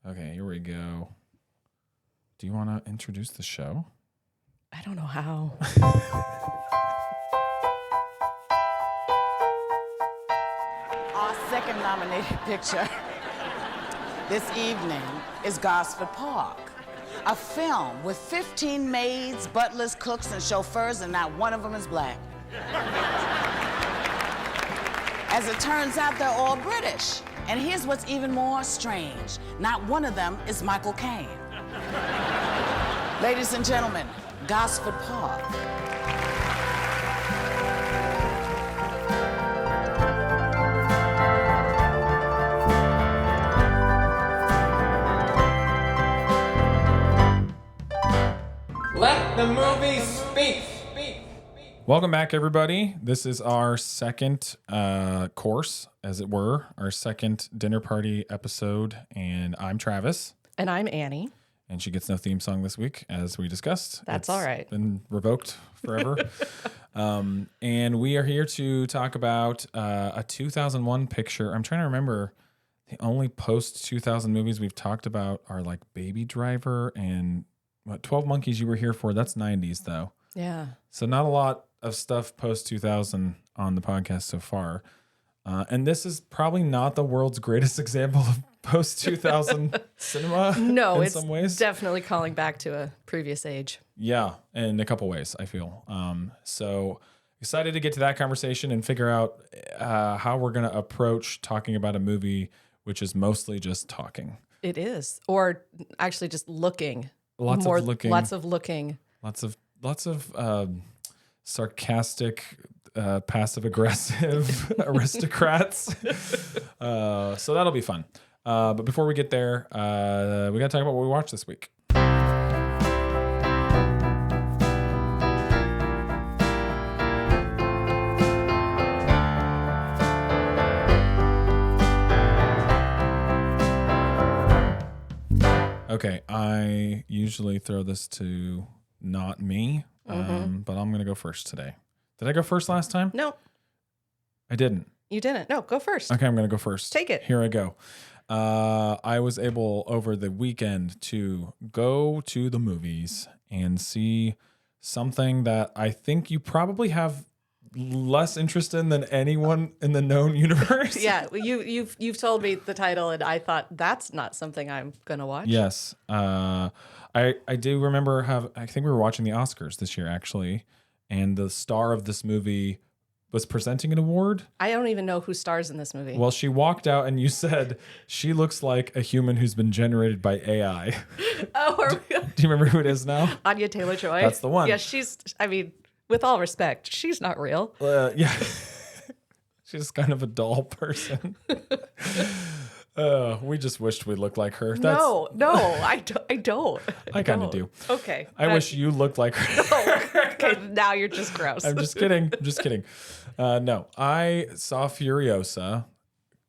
Okay, here we go. Do you want to introduce the show? I don't know how. Our second nominated picture this evening is Gosford Park, a film with 15 maids, butlers, cooks, and chauffeurs, and not one of them is black. As it turns out, they're all British. And here's what's even more strange. Not one of them is Michael Caine. Ladies and gentlemen, Gosford Park. Let the movie speak. Welcome back, everybody. This is our second course, as it were, our second dinner party episode. And I'm Travis. And I'm Annie. And she gets no theme song this week, as we discussed. That's all right. Been revoked forever. And we are here to talk about a 2001 picture. I'm trying to remember. The only post-2000 movies we've talked about are like Baby Driver and 12 Monkeys you were here for. That's 90s, though. Yeah. So not a lot of stuff post-2000 on the podcast so far. And this is probably not the world's greatest example of post-2000 cinema No, in some ways. Definitely calling back to a previous age. Yeah, in a couple ways, I feel. So excited to get to that conversation and figure out how we're going to approach talking about a movie which is mostly just talking. It is. Or actually just looking. Lots of looking. Lots of looking. Lots of sarcastic, passive-aggressive aristocrats. So that'll be fun. But before we get there, we got to talk about what we watched this week. Okay, I usually throw this to not me, but I'm going to go first today. Did I go first last time? No, I didn't. you didn't. No, go first. Okay, I'm going to go first. Take it. Here I go. I was able over the weekend to go to the movies and see something that I think you probably have less interest in than anyone in the known universe. Yeah, you've told me the title, and I thought that's not something I'm gonna watch. Yes. I do remember I think we were watching the Oscars this year, actually, and the star of this movie was presenting an award. I don't even know who stars in this movie. Well, she walked out and you said she looks like a human who's been generated by AI. Oh, Do you remember who it is now? Anya Taylor-Joy. That's the one. Yeah, I mean, with all respect, she's not real. Yeah. She's kind of a dull person. We just wished we looked like her. No, I don't. I kind of do. Okay. I wish you looked like her. Okay, now you're just gross. I'm just kidding. No, I saw Furiosa,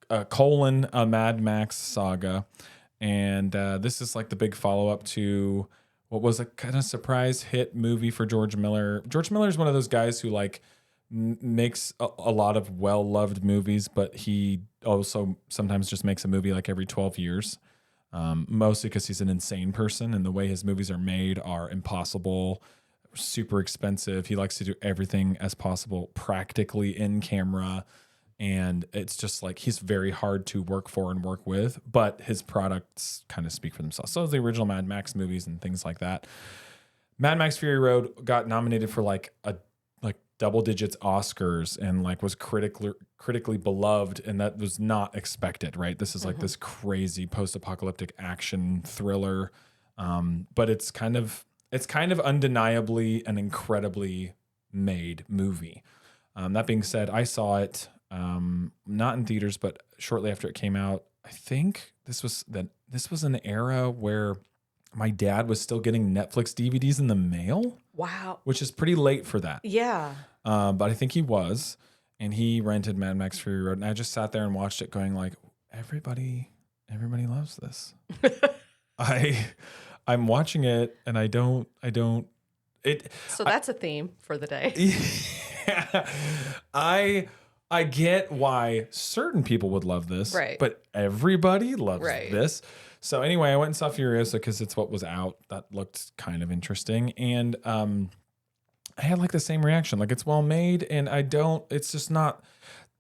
a Mad Max saga. And this is like the big follow-up to what was a kind of surprise hit movie for George Miller. George Miller is one of those guys who like makes a lot of well-loved movies, but he also sometimes just makes a movie like every 12 years. Mostly because he's an insane person and the way his movies are made are impossible, super expensive. He likes to do everything as possible practically in camera. And it's just like he's very hard to work for and work with, but his products kind of speak for themselves. So the original Mad Max movies and things like that. Mad Max Fury Road got nominated for like double digits Oscars and like was critically beloved, and that was not expected, right? This is like this crazy post-apocalyptic action thriller, but it's kind of undeniably an incredibly made movie. That being said, I saw it not in theaters, but shortly after it came out. I think this was an era where my dad was still getting Netflix DVDs in the mail. Wow. Which is pretty late for that. Yeah. But I think he was, and he rented Mad Max Fury Road, and I just sat there and watched it going like, everybody loves this. I'm watching it and I don't So that's a theme for the day. Yeah. I get why certain people would love this, Right. but everybody loves Right. this. So anyway, I went and saw Furiosa because it's what was out. That looked kind of interesting. And I had like the same reaction. Like, it's well made, and it's just not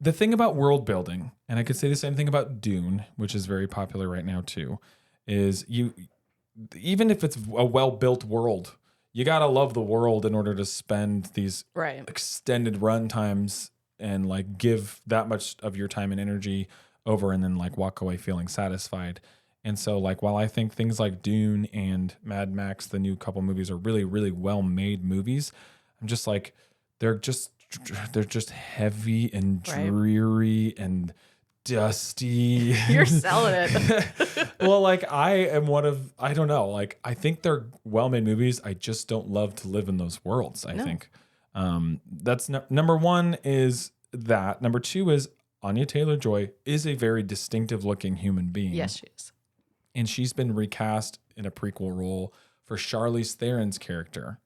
the thing about world building. And I could say the same thing about Dune, which is very popular right now too, is even if it's a well-built world, you got to love the world in order to spend these Right. extended run times and like give that much of your time and energy over and then like walk away feeling satisfied. And so like, while I think things like Dune and Mad Max, the new couple movies, are really, really well made movies, I'm just like, they're just heavy and Right. dreary and dusty. You're selling it. Well, like, I don't know. Like, I think they're well-made movies. I just don't love to live in those worlds, I think. That's number one is that. Number two is Anya Taylor-Joy is a very distinctive looking human being. Yes, she is. And she's been recast in a prequel role for Charlize Theron's character,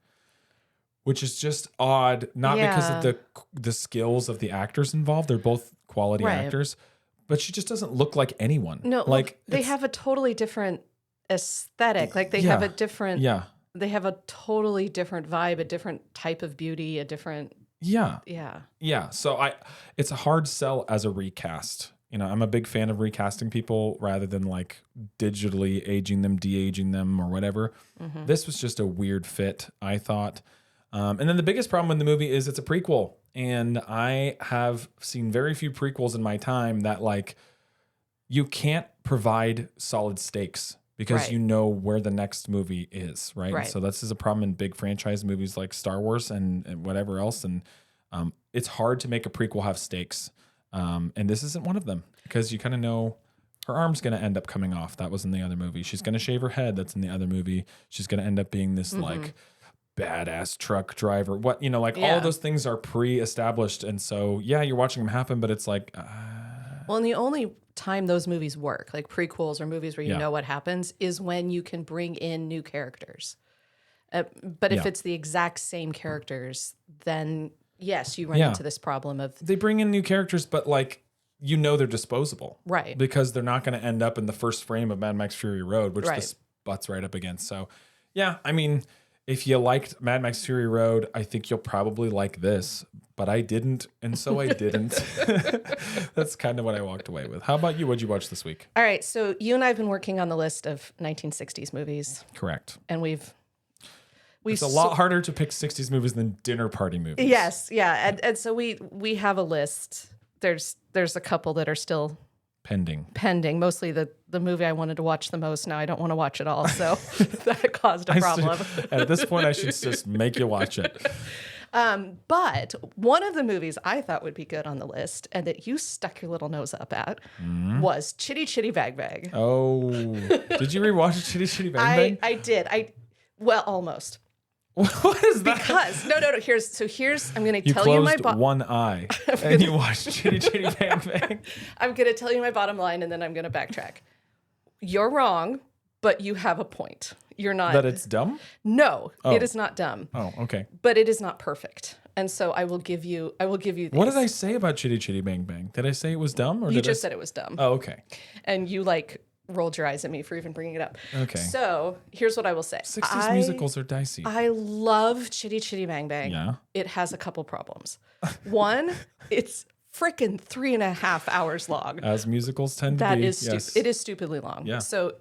which is just odd, not because of the skills of the actors involved. They're both quality actors, but she just doesn't look like anyone. No, like they have a totally different aesthetic. Like they have a different, they have a totally different vibe, a different type of beauty, a different, yeah. So it's a hard sell as a recast. You know, I'm a big fan of recasting people rather than like digitally aging them, de-aging them, or whatever. Mm-hmm. This was just a weird fit, I thought. And then the biggest problem with the movie is it's a prequel. And I have seen very few prequels in my time that like you can't provide solid stakes because you know where the next movie is, right? So this is a problem in big franchise movies like Star Wars and whatever else. And it's hard to make a prequel have stakes. And this isn't one of them because you kind of know her arm's going to end up coming off. That was in the other movie. She's going to shave her head. That's in the other movie. She's going to end up being this like badass truck driver. What, you know, like all of those things are pre-established. And so, you're watching them happen, but it's like, well, and the only time those movies work, like prequels or movies where you know what happens, is when you can bring in new characters. But if it's the exact same characters, then yes, you run into this problem of they bring in new characters, but like, you know, they're disposable, right? Because they're not going to end up in the first frame of Mad Max Fury Road, which this butts right up against. So, I mean, if you liked Mad Max Fury Road, I think you'll probably like this, but I didn't, and so I didn't. That's kind of what I walked away with. How about you? What'd you watch this week? All right, so you and I have been working on the list of 1960s movies. Correct. And we've it's a lot harder to pick 60s movies than dinner party movies. Yes, yeah. And so we have a list. There's a couple that are still pending. Mostly the movie I wanted to watch the most. Now I don't want to watch it all. So that caused a problem. At this point, I should just make you watch it. But one of the movies I thought would be good on the list and that you stuck your little nose up at was Chitty Chitty Bang Bang. Oh, did you rewatch Chitty Chitty Bang Bang? I did. Almost. What is that? Because no. Here's I'm going to tell you you my one eye and you watched Chitty Chitty Bang Bang. I'm going to tell you my bottom line and then I'm going to backtrack. You're wrong, but you have a point. You're not that it's dumb. No, it is not dumb. Oh, okay. But it is not perfect, and so I will give you. These. What did I say about Chitty Chitty Bang Bang? Did I say it was dumb, or you just said it was dumb? Oh, okay. And you like rolled your eyes at me for even bringing it up. Okay. So here's what I will say. 60s musicals are dicey. I love Chitty Chitty Bang Bang. Yeah. It has a couple problems. One, it's freaking 3.5 hours long. As musicals tend to be. That is stupid. It is stupidly long. Yeah. So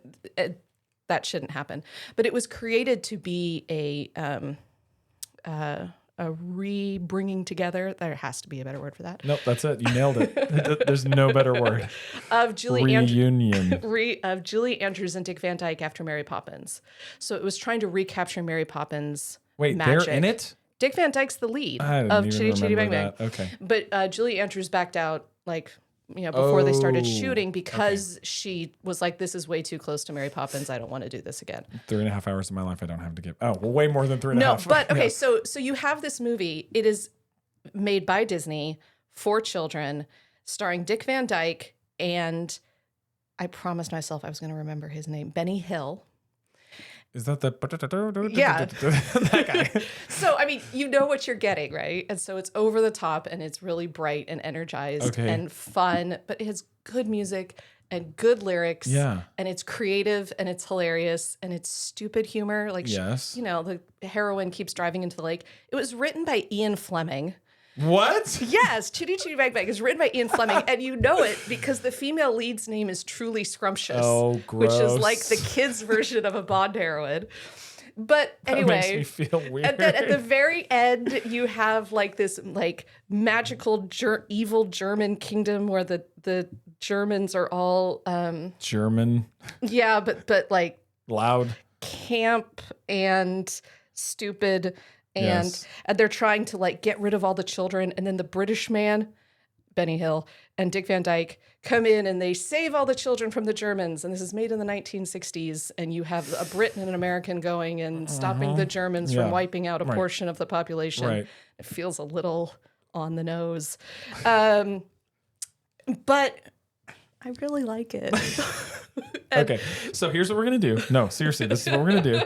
that shouldn't happen. But it was created to be a re-bringing together. There has to be a better word for that. Nope, that's it. You nailed it. There's no better word. Of Julie Reunion. of Julie Andrews and Dick Van Dyke after Mary Poppins. So it was trying to recapture Mary Poppins. Wait, magic. they're in it? Dick Van Dyke's the lead I didn't of even Chitty Chitty Bang remember Bang. that. Okay. But Julie Andrews backed out before they started shooting because she was like, this is way too close to Mary Poppins. I don't want to do this again. 3.5 hours of my life I don't have to give. Oh, well, way more than 3.5. No, but okay, so you have this movie. It is made by Disney for children, starring Dick Van Dyke and I promised myself I was going to remember his name, Benny Hill. Is that the Yeah. that guy? So, I mean, you know what you're getting, right? And so it's over the top and it's really bright and energized and fun, but it has good music and good lyrics. Yeah. And it's creative and it's hilarious and it's stupid humor. Like, Yes. the heroine keeps driving into the lake. It was written by Ian Fleming. What? Yes, Chitty Chitty Bang Bang is written by Ian Fleming, and you know it because the female lead's name is Truly Scrumptious, gross. which is like the kids' version of a Bond heroine. But anyway, that makes me feel weird. And then at the very end, you have like this like magical evil German kingdom where the Germans are all German. Yeah, but like Loud. Camp and stupid. And they're trying to like get rid of all the children. And then the British man, Benny Hill, and Dick Van Dyke come in and they save all the children from the Germans. And this is made in the 1960s. And you have a Brit and an American going and stopping the Germans from wiping out a portion of the population. Right. It feels a little on the nose. But I really like it. Okay, so here's what we're going to do. No, seriously, this is what we're going to do.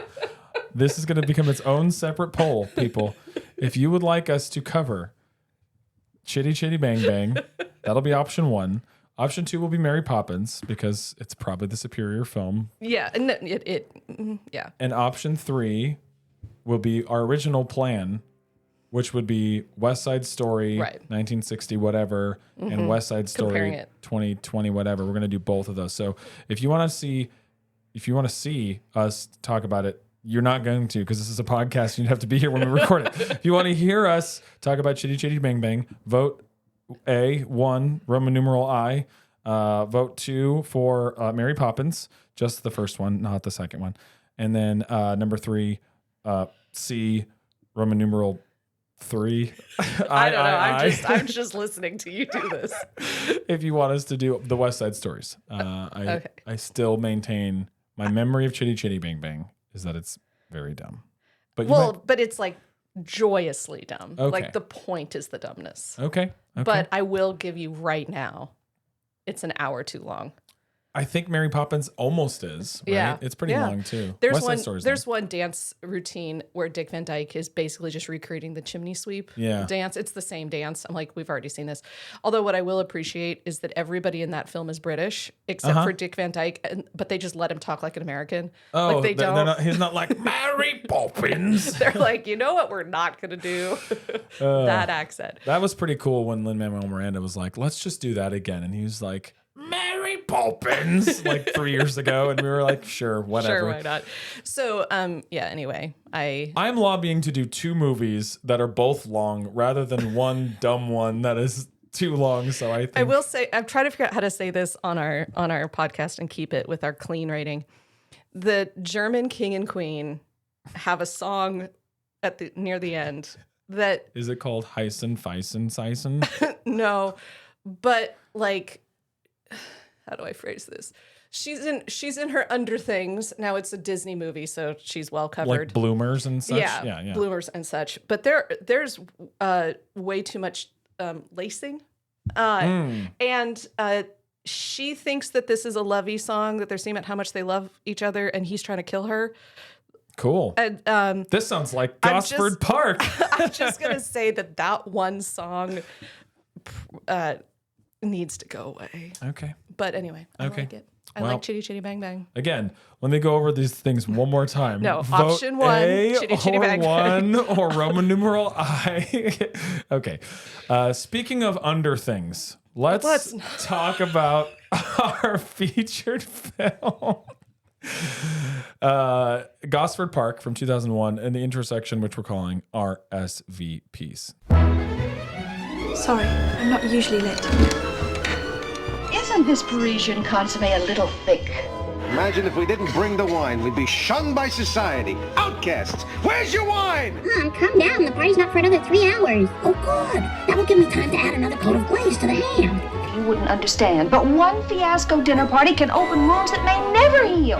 This is going to become its own separate poll, people. If you would like us to cover Chitty Chitty Bang Bang, that'll be option 1. Option 2 will be Mary Poppins because it's probably the superior film. Yeah, and yeah. And option 3 will be our original plan, which would be West Side Story, 1960 whatever, and West Side Story 2020 whatever. We're going to do both of those. So if you want to see us talk about it, you're not going to because this is a podcast. You'd have to be here when we record it. If you want to hear us talk about Chitty Chitty Bang Bang, vote A1, Roman numeral I. Vote 2 for Mary Poppins, just the first one, not the second one. And then number 3, C, Roman numeral 3. I don't know. I'm just listening to you do this. If you want us to do the West Side Stories, I still maintain my memory of Chitty Chitty Bang Bang is that it's very dumb. But but it's like joyously dumb. Okay. Like the point is the dumbness. Okay. But I will give you right now, it's an hour too long. I think Mary Poppins almost is. Right? Yeah, it's pretty long too. There's one dance routine where Dick Van Dyke is basically just recreating the chimney sweep dance. It's the same dance. I'm like, we've already seen this. Although what I will appreciate is that everybody in that film is British except for Dick Van Dyke, but they just let him talk like an American. Oh, like they don't. He's not like Mary Poppins. They're like, you know what? We're not gonna do that accent. That was pretty cool when Lin-Manuel Miranda was like, "Let's just do that again," and he was like, Mary Poppins, like 3 years ago, and we were like, sure, whatever. Sure, why not? So, anyway, I'm lobbying to do 2 movies that are both long rather than one dumb one that is too long. So I will say, I'm trying to figure out how to say this on our podcast and keep it with our clean rating. The German king and queen have a song near the end that is it called Heissen, Feissen, Seissen? No, but like, how do I phrase this? She's in her underthings. Now it's a Disney movie, so she's well covered. Like bloomers and such? Yeah. Bloomers and such. But there's way too much lacing. And she thinks that this is a lovey song, that they're singing about how much they love each other, and he's trying to kill her. Cool. And this sounds like Gosford Park. I'm just going to say that one song needs to go away. Okay. But anyway, I like it. I like Chitty Chitty Bang Bang. Again, let me go over these things one more time. No, Vote option 1, A Chitty Chitty Bang Bang. Bang. 1 or Roman numeral I. Okay. Speaking of under things, let's talk about our featured film. Gosford Park from 2001 and the intersection, which we're calling RSVPs. Sorry, I'm not usually late. Isn't this Parisian consomme a little thick? Imagine if we didn't bring the wine. We'd be shunned by society. Outcasts. Where's your wine? Calm down. The party's not for another 3 hours. Oh, good. That will give me time to add another coat of glaze to the ham. You wouldn't understand, but one fiasco dinner party can open wounds that may never heal.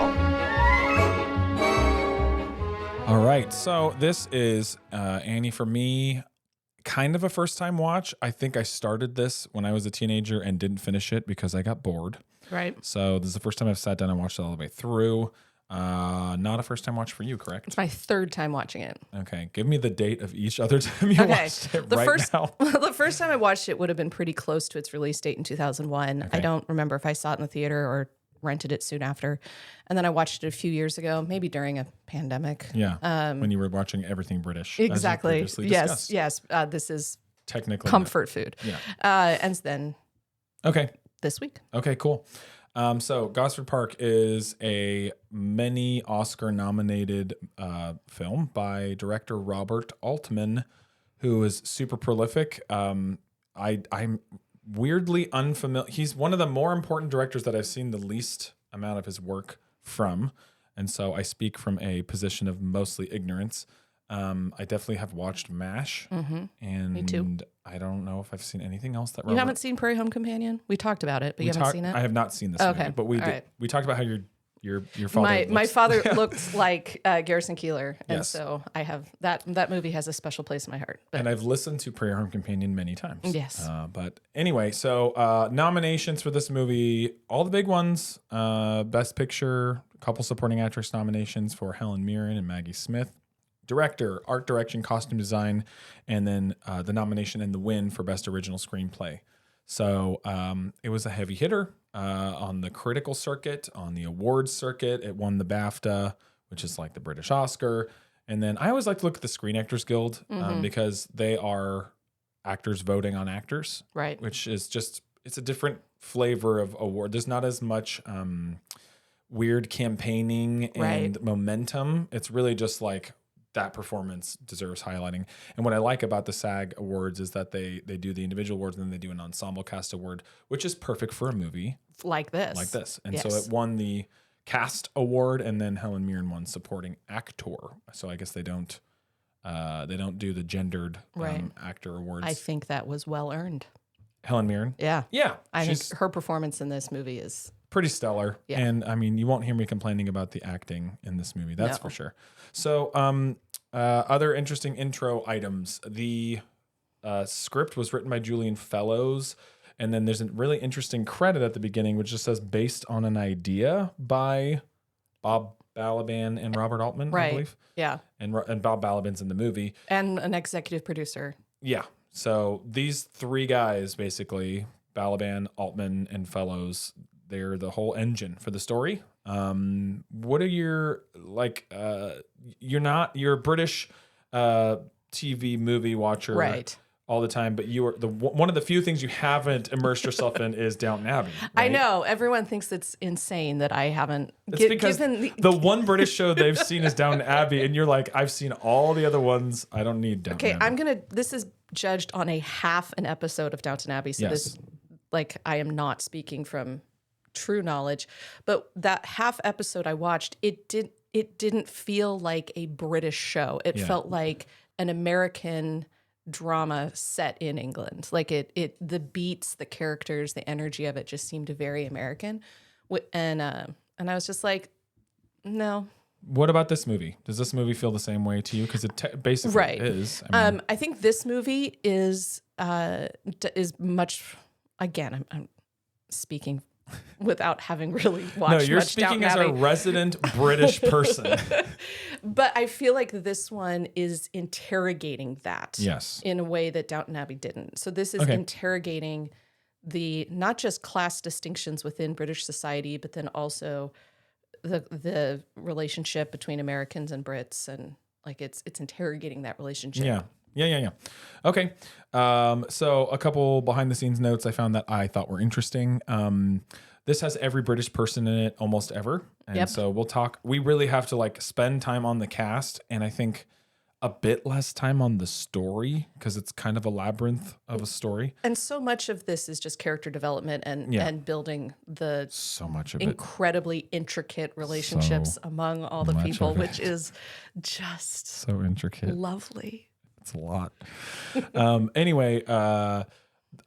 All right. So this is, Annie, for me, kind of a first-time watch. I think I started this when I was a teenager and didn't finish it because I got bored. Right. So this is the first time I've sat down and watched it all the way through. Not a first time watch for you, correct? It's my third time watching it. Okay, give me the date of each other time you watched it now. The first time I watched it would have been pretty close to its release date in 2001. Okay. I don't remember if I saw it in the theater or rented it soon after. And then I watched it a few years ago, maybe during a pandemic. Yeah, when you were watching everything British. Exactly. As we previously Yes. discussed. This is Technically comfort food. Yeah. And then Okay. this week. Okay, cool. So Gosford Park is a many Oscar-nominated film by director Robert Altman, who is super prolific. I'm weirdly unfamiliar. He's one of the more important directors that I've seen the least amount of his work from, and so I speak from a position of mostly ignorance. I definitely have watched MASH, and Me too. I don't know if I've seen anything else that You haven't seen Prairie Home Companion? We talked about it, but you haven't seen it? I have not seen this Okay. movie, but we All did. right. We talked about how your father. My looks- father looked like Garrison Keillor, and Yes. so I have that movie has a special place in my heart. But and I've listened to Prairie Home Companion many times. Yes. But anyway, so nominations for this movie, all the big ones: Best Picture, a couple supporting actress nominations for Helen Mirren and Maggie Smith. Director, art direction, costume design, and then the nomination and the win for Best Original Screenplay. So it was a heavy hitter on the critical circuit, on the awards circuit. It won the BAFTA, which is like the British Oscar. And then I always like to look at the Screen Actors Guild because they are actors voting on actors, Right. which is just, it's a different flavor of award. There's not as much weird campaigning and momentum. It's really just like, that performance deserves highlighting. And what I like about the SAG Awards is that they do the individual awards and then they do an ensemble cast award, which is perfect for a movie like this. And so it won the cast award, and then Helen Mirren won supporting actor. So I guess they don't do the gendered actor awards. I think that was well earned. Helen Mirren. Yeah. Yeah. I think she's her performance in this movie is pretty stellar. Yeah. And I mean, you won't hear me complaining about the acting in this movie. That's for sure. So, other interesting intro items. The script was written by Julian Fellows. And then there's a really interesting credit at the beginning, which just says based on an idea by Bob Balaban and Robert Altman, I believe. Yeah. And Bob Balaban's in the movie. And an executive producer. Yeah. So these three guys, basically, Balaban, Altman, and Fellows, they're the whole engine for the story. What are your, like, you're a British TV movie watcher all the time, but you are one of the few things you haven't immersed yourself in is Downton Abbey. Right? I know. Everyone thinks it's insane that I haven't because the one British show they've seen is Downton Abbey, and you're like, I've seen all the other ones. I don't need Downton Abbey. This is judged on a half an episode of Downton Abbey. So this, like, I am not speaking from true knowledge, but that half episode I watched, it didn't feel like a British show. It felt like an American drama set in England. Like the beats, the characters, the energy of it just seemed very American. And I was just like, no. What about this movie? Does this movie feel the same way to you? Because it basically is. I think this movie is much. Again, I'm speaking without having really watched. No, you're much speaking Downton as Abbey. a resident British person. But I feel like this one is interrogating that in a way that Downton Abbey didn't. So this is interrogating the not just class distinctions within British society, but then also the relationship between Americans and Brits, and like it's interrogating that relationship. Yeah. Okay. So a couple behind the scenes notes I found that I thought were interesting. This has every British person in it almost ever. And so we really have to like spend time on the cast, and I think a bit less time on the story because it's kind of a labyrinth of a story. And so much of this is just character development and building the so much of incredibly intricate relationships among all the people, which is just so intricate. Lovely. It's a lot. Anyway,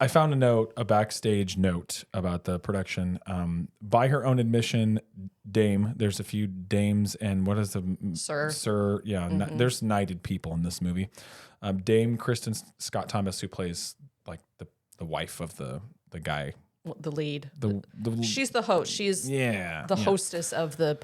I found a backstage note about the production. By her own admission, Dame, there's a few dames, and what is the Sir? Yeah, there's knighted people in this movie. Dame Kristen Scott Thomas, who plays like the wife of the guy, the lead. The she's the host. She's the hostess of the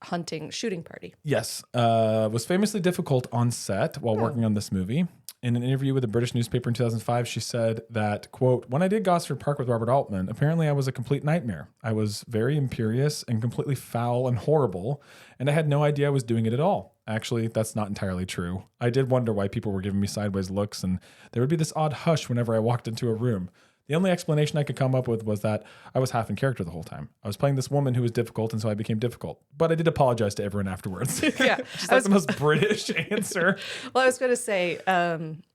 hunting shooting party. Yes. Was famously difficult on set while working on this movie. In an interview with a British newspaper in 2005, she said that, quote, "When I did Gosford Park with Robert Altman, apparently I was a complete nightmare. I was very imperious and completely foul and horrible, and I had no idea I was doing it at all. Actually, that's not entirely true. I did wonder why people were giving me sideways looks, and there would be this odd hush whenever I walked into a room. The only explanation I could come up with was that I was half in character the whole time. I was playing this woman who was difficult, and so I became difficult. But I did apologize to everyone afterwards." Yeah. Just like the most British answer. Well, I was going to say,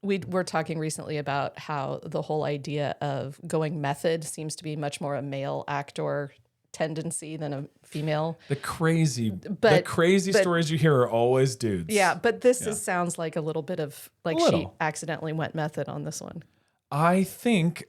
we were talking recently about how the whole idea of going method seems to be much more a male actor tendency than a female. The crazy stories you hear are always dudes. Yeah, but this sounds like a little bit of like she little. accidentally went method on this one. I think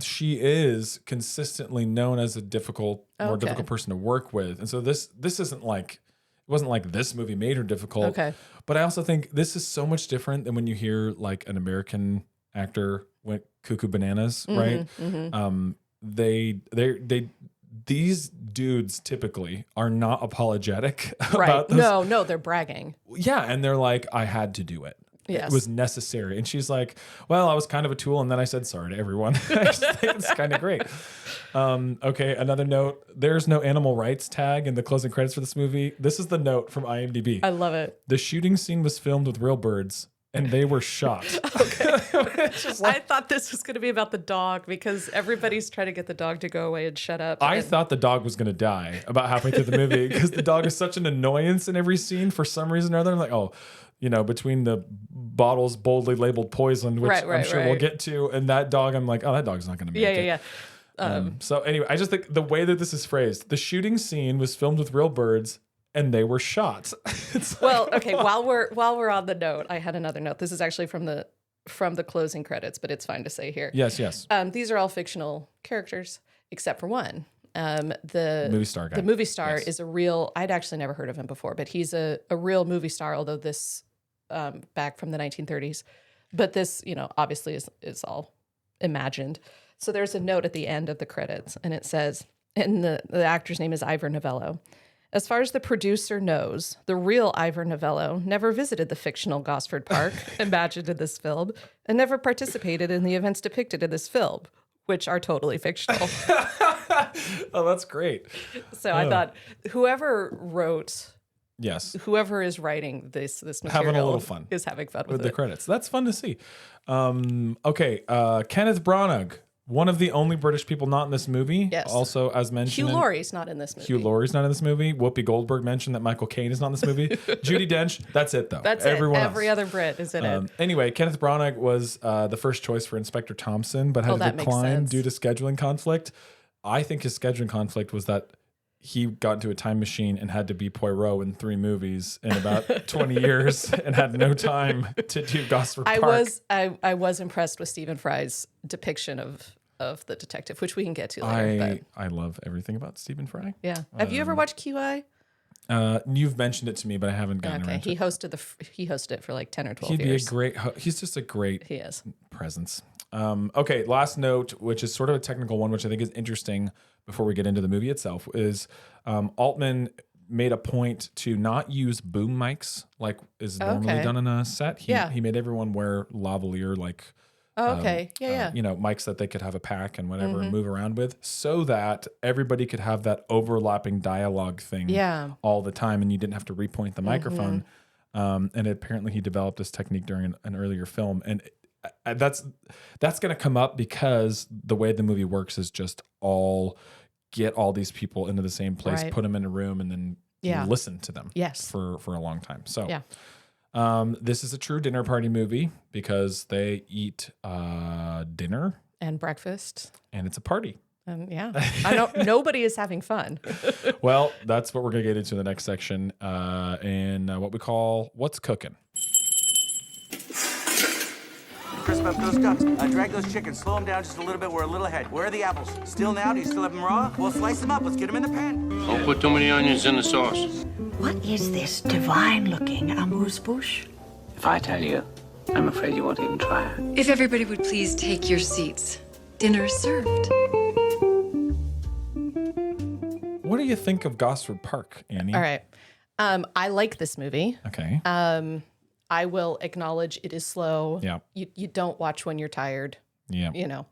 she is consistently known as a more difficult person to work with. And so this isn't like, it wasn't like this movie made her difficult. Okay. But I also think this is so much different than when you hear like an American actor went cuckoo bananas, right? Mm-hmm. These dudes typically are not apologetic Right. about this. No, they're bragging. Yeah, and they're like, I had to do it. Yes. It was necessary. And she's like, well, I was kind of a tool, and then I said sorry to everyone. I just think it's kind of great. Okay, another note. There's no animal rights tag in the closing credits for this movie. This is the note from IMDb. I love it. The shooting scene was filmed with real birds, and they were shot. I thought this was going to be about the dog because everybody's trying to get the dog to go away and shut up. I thought the dog was going to die about halfway through the movie because the dog is such an annoyance in every scene for some reason or other. I'm like, oh, between the bottles boldly labeled poison, which I'm sure we'll get to, and that dog, I'm like, oh, that dog's not going to make it. Yeah. So anyway, I just think the way that this is phrased, the shooting scene was filmed with real birds, and they were shot. Well, okay. While we're on the note, I had another note. This is actually from the closing credits, but it's fine to say here. Yes. These are all fictional characters except for one. The movie star guy. The movie star Yes. is a real. I'd actually never heard of him before, but he's a real movie star. Although this back from the 1930s, but this obviously is all imagined. So there's a note at the end of the credits, and it says, and the actor's name is Ivor Novello. As far as the producer knows, the real Ivor Novello never visited the fictional Gosford Park imagined in this film and never participated in the events depicted in this film, which are totally fictional. Oh, that's great. So I thought whoever is writing this material having a little fun is having fun with the credits. That's fun to see. Okay, Kenneth Branagh, one of the only British people not in this movie. Yes. Also, as mentioned, Hugh Laurie's not in this movie. Hugh Laurie's not in this movie. Whoopi Goldberg mentioned that Michael Caine is not in this movie. Judi Dench, that's it though. That's Everyone it. Every else. other Brit is in it. Anyway, Kenneth Branagh was the first choice for Inspector Thompson, but had to that makes decline sense. due to scheduling conflict. I think his scheduling conflict was that he got into a time machine and had to be Poirot in 3 movies in about 20 years and had no time to do Gosford Park. I was impressed with Stephen Fry's depiction of the detective, which we can get to later. I love everything about Stephen Fry. Yeah. Have you ever watched QI? You've mentioned it to me, but I haven't gotten around to He it. hosted it for like 10 or 12 He'd years. be a great. He's just a great He is. presence. Okay, last note, which is sort of a technical one, which I think is interesting before we get into the movie itself, is Altman made a point to not use boom mics like is normally done on a set. He made everyone wear lavalier mics that they could have a pack and whatever and move around with, so that everybody could have that overlapping dialogue thing all the time, and you didn't have to repoint the microphone. And apparently he developed this technique during an earlier film, and that's going to come up because the way the movie works is just get all these people into the same place, put them in a room, and then listen to them for a long time. So this is a true dinner party movie because they eat dinner and breakfast, and it's a party. Nobody is having fun. Well, that's what we're gonna get into in the next section, in what we call What's Cooking. Crisp up those ducks. Drag those chickens. Slow them down just a little bit. We're a little ahead. Where are the apples? Still now? Do you still have them raw? Well, slice them up. Let's get them in the pan. Don't put too many onions in the sauce. What is this divine-looking amuse-bouche? If I tell you, I'm afraid you won't even try it. If everybody would please take your seats. Dinner is served. What do you think of Gosford Park, Annie? All right. I like this movie. Okay. I will acknowledge it is slow. Yeah. You don't watch when you're tired. Yeah. You know.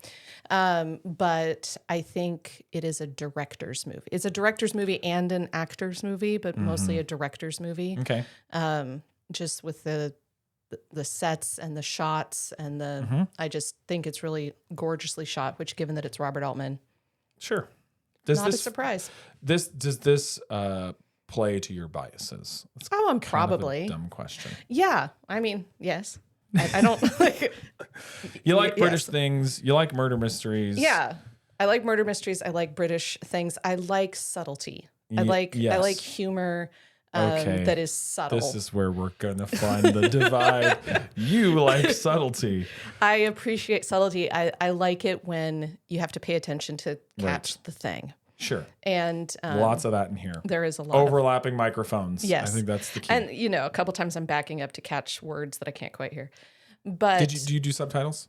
But I think it is a director's movie. It's a director's movie and an actor's movie, but mostly a director's movie. Okay. Just with the sets and the shots and the I just think it's really gorgeously shot, which given that it's Robert Altman. Sure. Not a surprise. Does this play to your biases? That's I'm kind of probably a dumb question. Yeah. I mean, yes. I don't like. You like British things. You like murder mysteries. Yeah, I like murder mysteries. I like British things. I like subtlety. I like humor that is subtle. This is where we're gonna find the divide. You like subtlety. I appreciate subtlety. I like it when you have to pay attention to catch the thing. Sure. And lots of that in here. There is a lot overlapping microphones. Yes, I think that's the key. And a couple times I'm backing up to catch words that I can't quite hear. But do you do subtitles?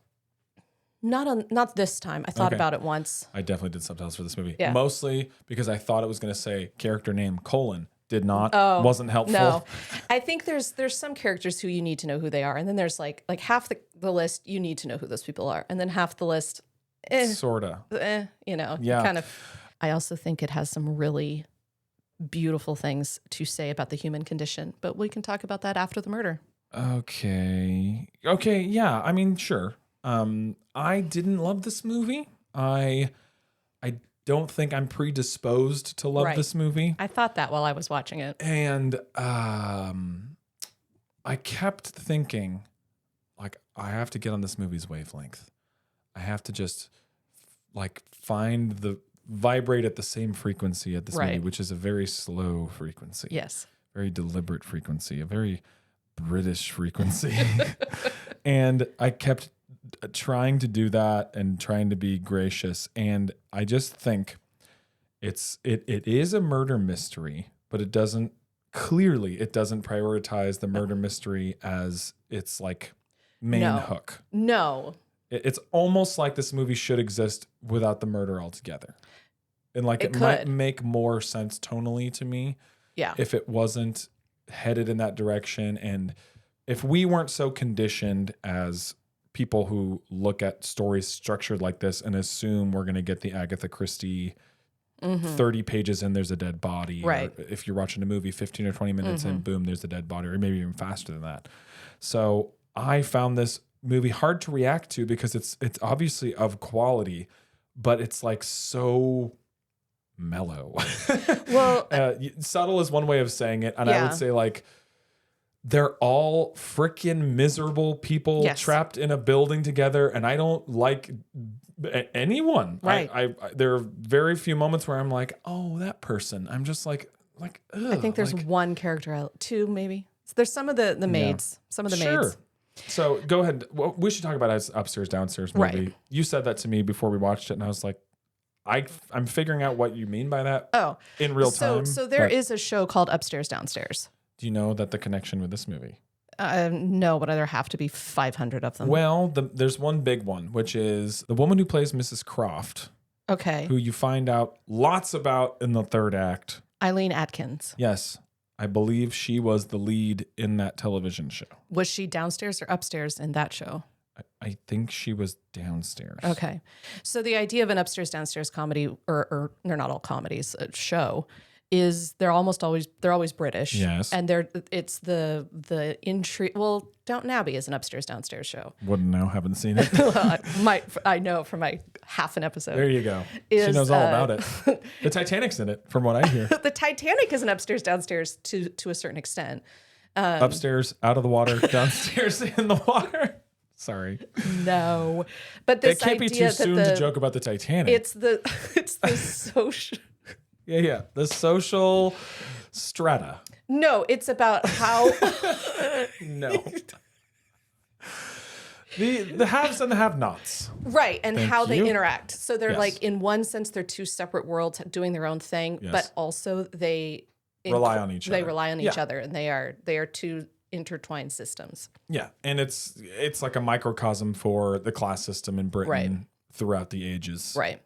Not this time. I thought about it once. I definitely did subtitles for this movie. Yeah. Mostly because I thought it was going to say character name : did not. Oh, wasn't helpful. No. I think there's some characters who you need to know who they are, and then there's like half the list you need to know who those people are, and then half the list sorta. Yeah. Kind of. I also think it has some really beautiful things to say about the human condition, but we can talk about that after the murder. Okay. Yeah. I mean, sure. I didn't love this movie. I don't think I'm predisposed to love this movie. I thought that while I was watching it. And I kept thinking, like, I have to get on this movie's wavelength. I have to just vibrate at the same frequency at this movie, which is a very slow frequency. Yes. Very deliberate frequency, a very British frequency. And I kept trying to do that and trying to be gracious. And I just think it is a murder mystery, but it doesn't prioritize the murder mystery as its main hook. No. It's almost like this movie should exist without the murder altogether. And it might make more sense tonally to me if it wasn't headed in that direction. And if we weren't so conditioned as people who look at stories structured like this and assume we're going to get the Agatha Christie 30 pages in, there's a dead body. Right. Or if you're watching a movie 15 or 20 minutes in, boom, there's a dead body, or maybe even faster than that. So I found this movie hard to react to because it's obviously of quality, but it's so mellow. Well, subtle is one way of saying it, and I would say they're all freaking miserable people trapped in a building together, and I don't like anyone. Right. I there are very few moments where I'm like, oh, that person. I'm just ugh. I think there's one character, two maybe. There's some of the maids. Some of the maids. So go ahead. Well, we should talk about his upstairs downstairs movie. Right. You said that to me before we watched it, and I was like, I'm figuring out what you mean by that. Oh, in real time. So there is a show called Upstairs Downstairs. Do you know that the connection with this movie? No, but there have to be 500 of them. Well, there's one big one, which is the woman who plays Mrs. Croft. Okay. Who you find out lots about in the third act. Eileen Atkins. Yes. I believe she was the lead in that television show. Was she downstairs or upstairs in that show? I think she was downstairs. Okay. So the idea of an upstairs downstairs comedy, or they're not all comedies, a show, is they're always British. Yes. And it's the intrigue. Well, Downton Abbey is an upstairs downstairs show. Wouldn't know, haven't seen it. Well, I know from my half an episode. There you go. She knows all about it. The Titanic's in it, from what I hear. The Titanic is an upstairs downstairs to a certain extent. Upstairs out of the water, downstairs in the water. Sorry. No, but this it can't be too soon to joke about the Titanic. It's the social. Yeah. The social strata. No, it's about how. No. The haves and the have-nots. Right, and Thank how you. they interact. So they're Yes. in one sense, they're two separate worlds doing their own thing, Yes. but also they Rely on each They other. rely on each Yeah. other, and they are two intertwined systems. Yeah, and it's like a microcosm for the class system in Britain Right. throughout the ages. Right.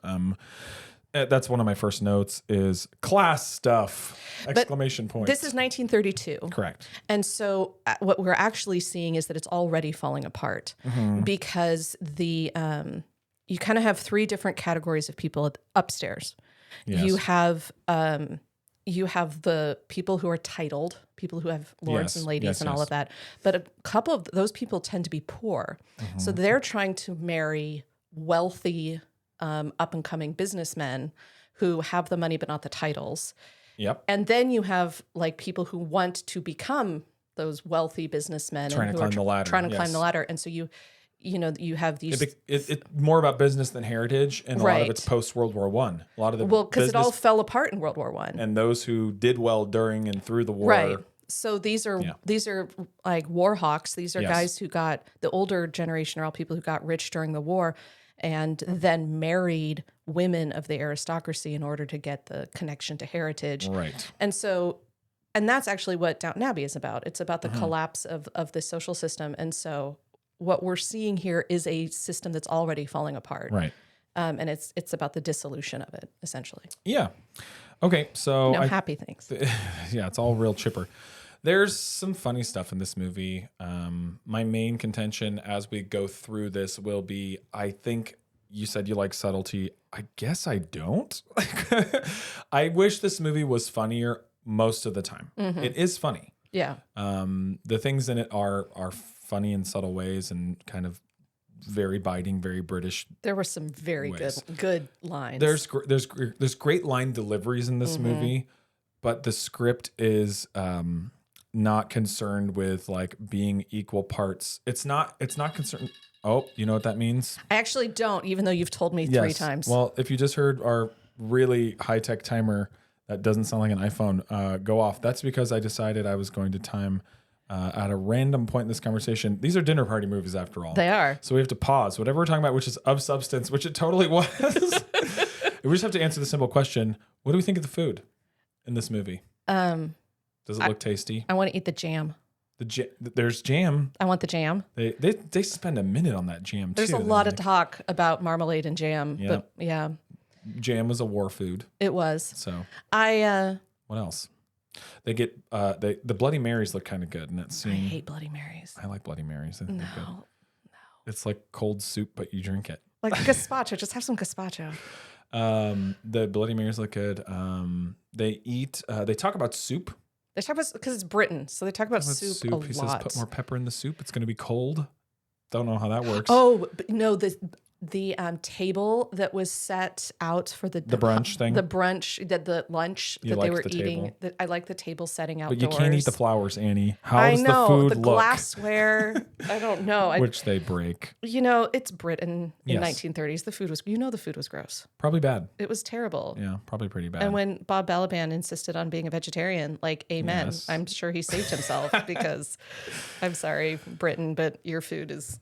That's one of my first notes is class stuff! Exclamation point. This is 1932. Correct. And so what we're actually seeing is that it's already falling apart because you kind of have three different categories of people upstairs. Yes. You have the people who are titled, people who have lords and ladies and all of that. But a couple of those people tend to be poor. So they're trying to marry wealthy, up-and-coming businessmen who have the money but not the titles. Yep. And then you have like people who want to become those wealthy businessmen Trying to climb the ladder. Trying to climb the ladder. And so you have these. It's more about business than heritage, and a lot of it's post World War I. A lot of the because it all fell apart in World War I. And those who did well during and through the war. Right. So these are like war hawks. These are guys who got the older generation are all people who got rich during the war, and then married women of the aristocracy in order to get the connection to heritage. Right. And so, and that's actually what Downton Abbey is about. It's about the collapse of the social system. And so what we're seeing here is a system that's already falling apart. Right. And it's about the dissolution of it, essentially. Yeah. Okay, so... happy things. Yeah, it's all real chipper. There's some funny stuff in this movie. My main contention as we go through this will be, I think you said you like subtlety. I guess I don't. I wish this movie was funnier most of the time. It is funny. Yeah. The things in it are funny in subtle ways and kind of very biting, very British. There were some very good lines. There's great line deliveries in this movie, but the script is not concerned with like being equal parts. It's not concerned. Oh, you know what that means? I actually don't, even though you've told me 3 times. Well, if you just heard our really high-tech timer that doesn't sound like an iPhone go off, that's because I decided I was going to time at a random point in this conversation. These are dinner party movies after all. They are. So we have to pause whatever we're talking about, which is of substance, which it totally was. We just have to answer the simple question. What do we think of the food in this movie? Does it look tasty? I want to eat the jam. There's jam. I want the jam. They spend a minute on that jam, There's too. There's a lot of talk about marmalade and jam. Yep. But yeah. Jam was a war food. It was. So what else? They get the Bloody Marys look kind of good in that scene. I hate Bloody Marys. I like Bloody Marys. I think they're good. No. It's like cold soup, but you drink it. Like gazpacho. Just have some gazpacho. The Bloody Marys look good. They eat. They talk about soup. They talk about because it's Britain, so they talk about soup a lot. He says, "Put more pepper in the soup. It's going to be cold." Don't know how that works. Oh, but no, the table that was set out for the brunch thing, the lunch that they were eating. I like the table setting outdoors. But you can't eat the flowers, Annie. I How's know, the food the look? Glassware. I don't know. Which they break. It's Britain in 1930s. The food was gross. Probably bad. It was terrible. Yeah, probably pretty bad. And when Bob Balaban insisted on being a vegetarian, like, amen. Yes. I'm sure he saved himself because I'm sorry, Britain, but your food is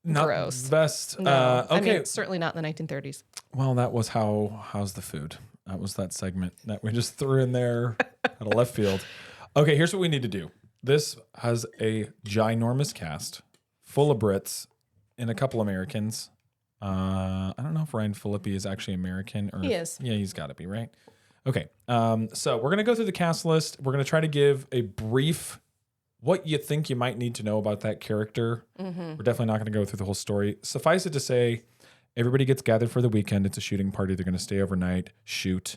not gross. The best. No. Okay. I mean, certainly not in the 1930s. Well, that was how's the food? That was that segment that we just threw in there out of left field. Okay, here's what we need to do. This has a ginormous cast full of Brits and a couple Americans. I don't know if Ryan Phillippe is actually American or he is. Yeah, he's got to be, right? Okay. So we're gonna go through the cast list. We're gonna try to give a brief what you think you might need to know about that character. We're definitely not going to go through the whole story. Suffice it to say, everybody gets gathered for the weekend. It's a shooting party. They're going to stay overnight, shoot,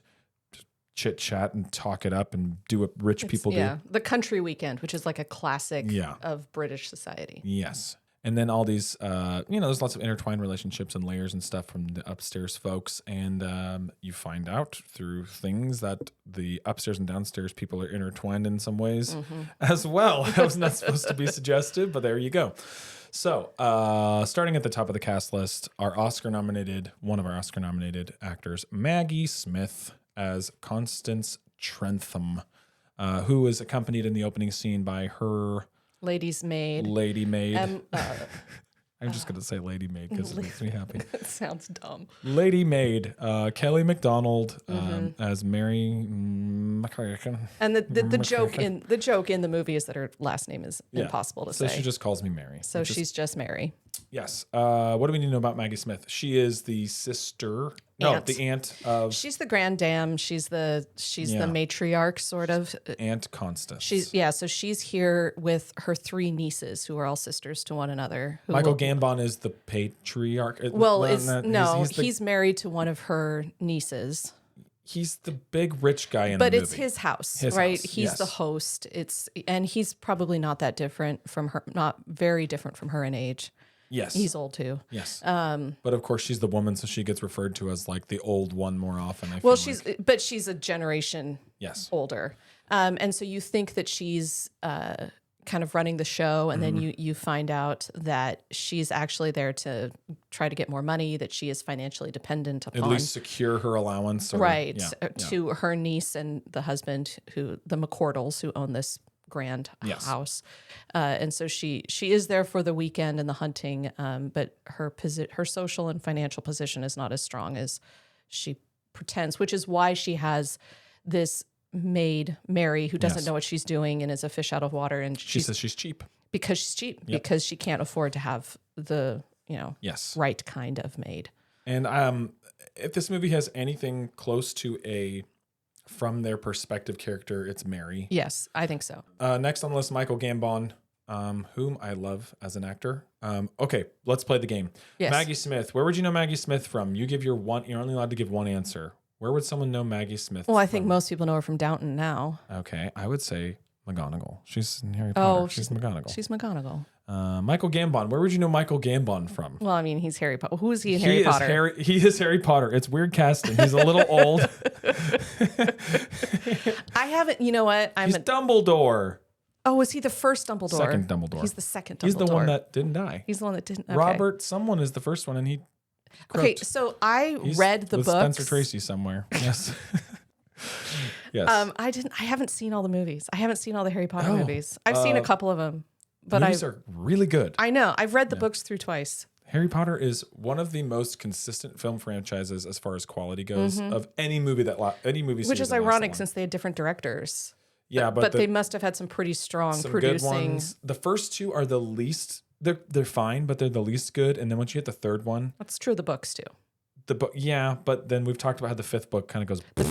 chit chat, and talk it up and do what rich people do. Yeah, the country weekend, which is like a classic of British society. Yes. And then all these, there's lots of intertwined relationships and layers and stuff from the upstairs folks. And you find out through things that the upstairs and downstairs people are intertwined in some ways as well. That was not supposed to be suggested, but there you go. So starting at the top of the cast list, one of our Oscar-nominated actors, Maggie Smith as Constance Trentham, who is accompanied in the opening scene by her... Lady maid. I'm just going to say lady maid because it makes me happy. That sounds dumb. Lady maid, Kelly MacDonald as Mary McCracken. And the joke in the movie is that her last name is impossible to say. So she just calls me Mary. So she's just Mary. Yes. What do we need to know about Maggie Smith? She is the sister. No, Aunt. the aunt of. She's the grand dame. She's the matriarch, sort of. Aunt Constance. So she's here with her 3 nieces, who are all sisters to one another. Michael Gambon is the patriarch. He's married to one of her nieces. He's the big rich guy in but the movie. It's his house, right? He's the host. And he's probably not that different from her, not very different from her in age. Yes. He's old too. Yes. But of course she's the woman, so she gets referred to as like the old one more often. But she's a generation older. And so you think that she's kind of running the show, and then you find out that she's actually there to try to get more money, that she is financially dependent upon. At least secure her allowance. To her niece and the husband, the McCordles, who own this grand house. And so she is there for the weekend and the hunting, but her social and financial position is not as strong as she pretends, which is why she has this maid, Mary, who doesn't know what she's doing and is a fish out of water. And she says she's cheap. Because she's cheap, because she can't afford to have the, right kind of maid. And if this movie has anything close to a from their perspective character, it's Mary. Yes, I think so. Next on the list, Michael Gambon, whom I love as an actor. Okay, let's play the game. Yes. Maggie Smith. Where would you know Maggie Smith from? You're only allowed to give one answer. Where would someone know Maggie Smith Well, I think most people know her from Downton now. Okay, I would say McGonagall. She's in Harry Potter. Oh, she's McGonagall. She's McGonagall. Michael Gambon. Where would you know Michael Gambon from? Well, I mean, he's Harry Potter. Who is he in Harry Potter? He is Harry Potter. It's weird casting. He's a little old. I haven't, you know what? He's Dumbledore. Oh, was he the first Dumbledore? Second Dumbledore. He's the second Dumbledore. He's the one that didn't die. He's the one that didn't. Okay. Robert, someone is the first one, and he croaked. Okay, so I read the with books. Spencer Tracy somewhere. Yes. Yes. I haven't seen all the movies. I haven't seen all the Harry Potter movies. I've seen a couple of them, but movies are really good. I know. I've read the books through twice. Harry Potter is one of the most consistent film franchises as far as quality goes of any movie Which is ironic since they had different directors. Yeah, but they must have had some pretty strong producing. Good ones. The first 2 are the least. They're fine, but they're the least good. And then once you hit the 3rd one, that's true of the books too. The book, yeah, but then we've talked about how the 5th book kind of goes. The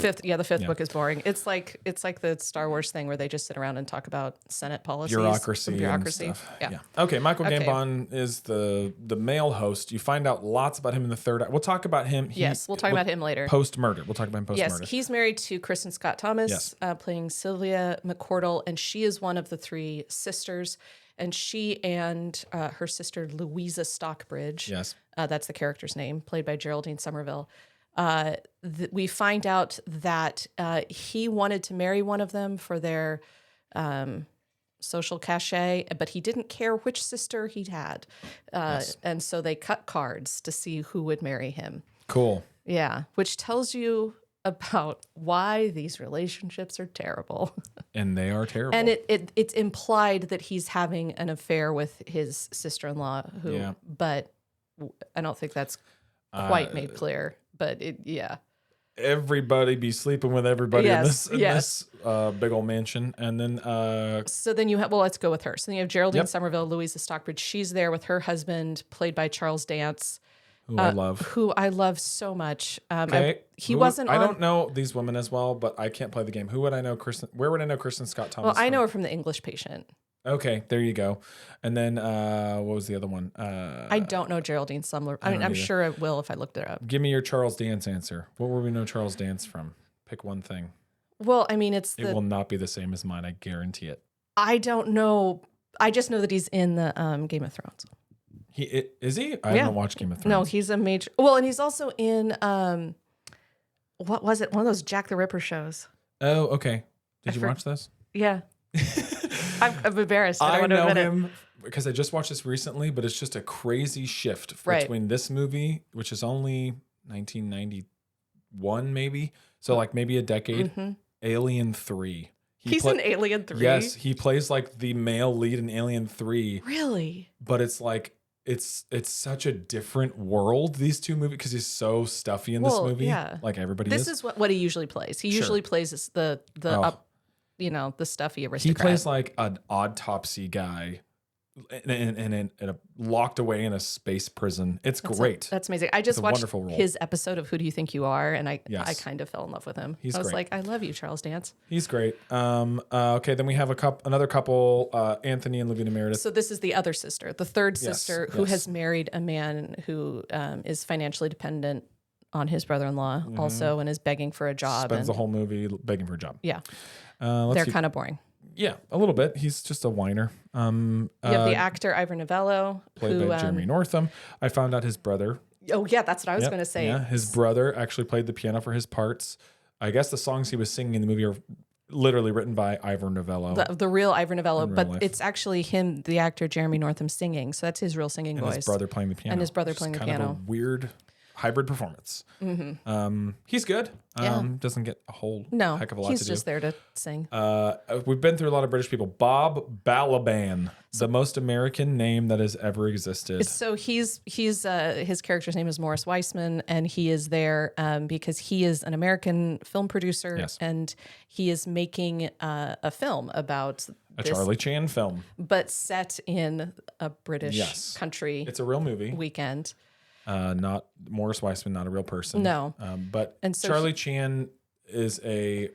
fifth book is boring. It's like the Star Wars thing where they just sit around and talk about Senate policies, bureaucracy. And stuff. Yeah. Okay, Michael Gambon is the male host. You find out lots about him in the 3rd act. We'll talk about him. We'll talk about him later. Post murder. We'll talk about him post murder. Yes, he's married to Kristen Scott Thomas, playing Sylvia McCordle, and she is one of the 3 sisters. And she and her sister Louisa Stockbridge, that's the character's name, played by Geraldine Somerville. We find out that he wanted to marry one of them for their social cachet, but he didn't care which sister he had. And so they cut cards to see who would marry him. Cool. Yeah, which tells you about why these relationships are terrible. And they are terrible. And it's implied that he's having an affair with his sister-in-law, but I don't think that's quite made clear. But everybody be sleeping with everybody in this big old mansion. And then so then you have, let's go with her. So then you have Geraldine Somerville, Louisa Stockbridge. She's there with her husband, played by Charles Dance. Who I love so much. Okay. I don't know these women as well, but I can't play the game. Where would I know Kristen Scott Thomas? Well, I know her from The English Patient. Okay, there you go. And then what was the other one? I don't know Geraldine Sumler. I'm sure I will if I looked it up. Give me your Charles Dance answer. What would we know Charles Dance from? Pick one thing. Well, I mean, it will not be the same as mine. I guarantee it. I don't know. I just know that he's in the Game of Thrones. Is he? I haven't watched Game of Thrones. No, he's a major. Well, and he's also in what was it? One of those Jack the Ripper shows. Oh, okay. Did you watch this? Yeah. I'm embarrassed. I know him because I just watched this recently, but it's just a crazy shift between this movie, which is only 1991, maybe. So like maybe a decade. Alien 3. He's in Alien 3? Yes, he plays like the male lead in Alien 3. Really? But it's like it's such a different world, these two movies, because he's so stuffy in this movie. Yeah. Like everybody This is what he usually plays. He usually plays the stuffy aristocrat. He plays like an autopsy guy and locked away in a space prison. It's great. That's amazing. I just watched wonderful role. his episode of Who Do You Think You Are, and I Yes. kind of fell in love with him. He's I was great. like, I love you, Charles Dance. He's great. Okay, then we have another couple, Anthony and Lavina Meredith. So this is the other sister, the third Yes, sister, who yes. has married a man who is financially dependent on his brother-in-law also, and is begging for a job. Spends the whole movie begging for a job. Yeah. Let's They're see. kind of boring. Yeah, a little bit. He's just a whiner. You have the actor Ivor Novello, Played who by Jeremy Northam. I found out his brother. oh yeah, that's what I was going to say. Yeah, his brother actually played the piano for his parts. I guess the songs he was singing in the movie are literally written by Ivor Novello. The real Ivor Novello, In real but life. it's actually him, the actor Jeremy Northam, singing. So that's his real singing and voice. his brother playing the piano. And his brother Which is playing the kind piano. of a weird hybrid performance. He's good. Yeah. Doesn't get a whole No, heck of a lot he's to just do. there to sing. We've been through a lot of British people. Bob Balaban, the most American name that has ever existed. So he's his character's name is Morris Weissman, and he is there because he is an American film producer, Yes. and he is making a film about A this, Charlie Chan film. but set in a British Yes. country It's a real movie. weekend. Not Morris Weissman, not a real person. No. But And so Charlie Chan is a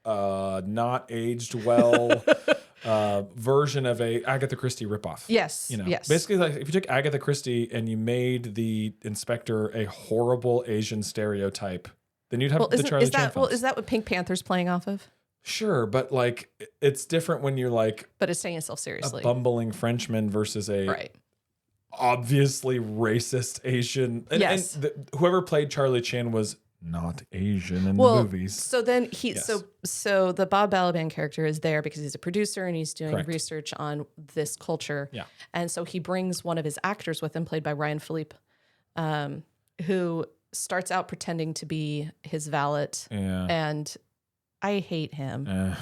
not aged well version of a Agatha Christie ripoff. Yes, You know, yes. basically, like if you took Agatha Christie and you made the inspector a horrible Asian stereotype, then you'd have Well, the Charlie Chan films. is that what Pink Panther's playing off of? Sure, but like it's different when you're like But it's taking itself seriously. a bumbling Frenchman versus a Right. obviously racist Asian. And, Yes. and whoever played Charlie Chan was not Asian in the Well, movies. so then Yes. so the Bob Balaban character is there because he's a producer and he's doing Correct. research on this culture. Yeah. And so he brings one of his actors with him, played by Ryan Philippe, who starts out pretending to be his valet. Yeah. And I hate him. Eh.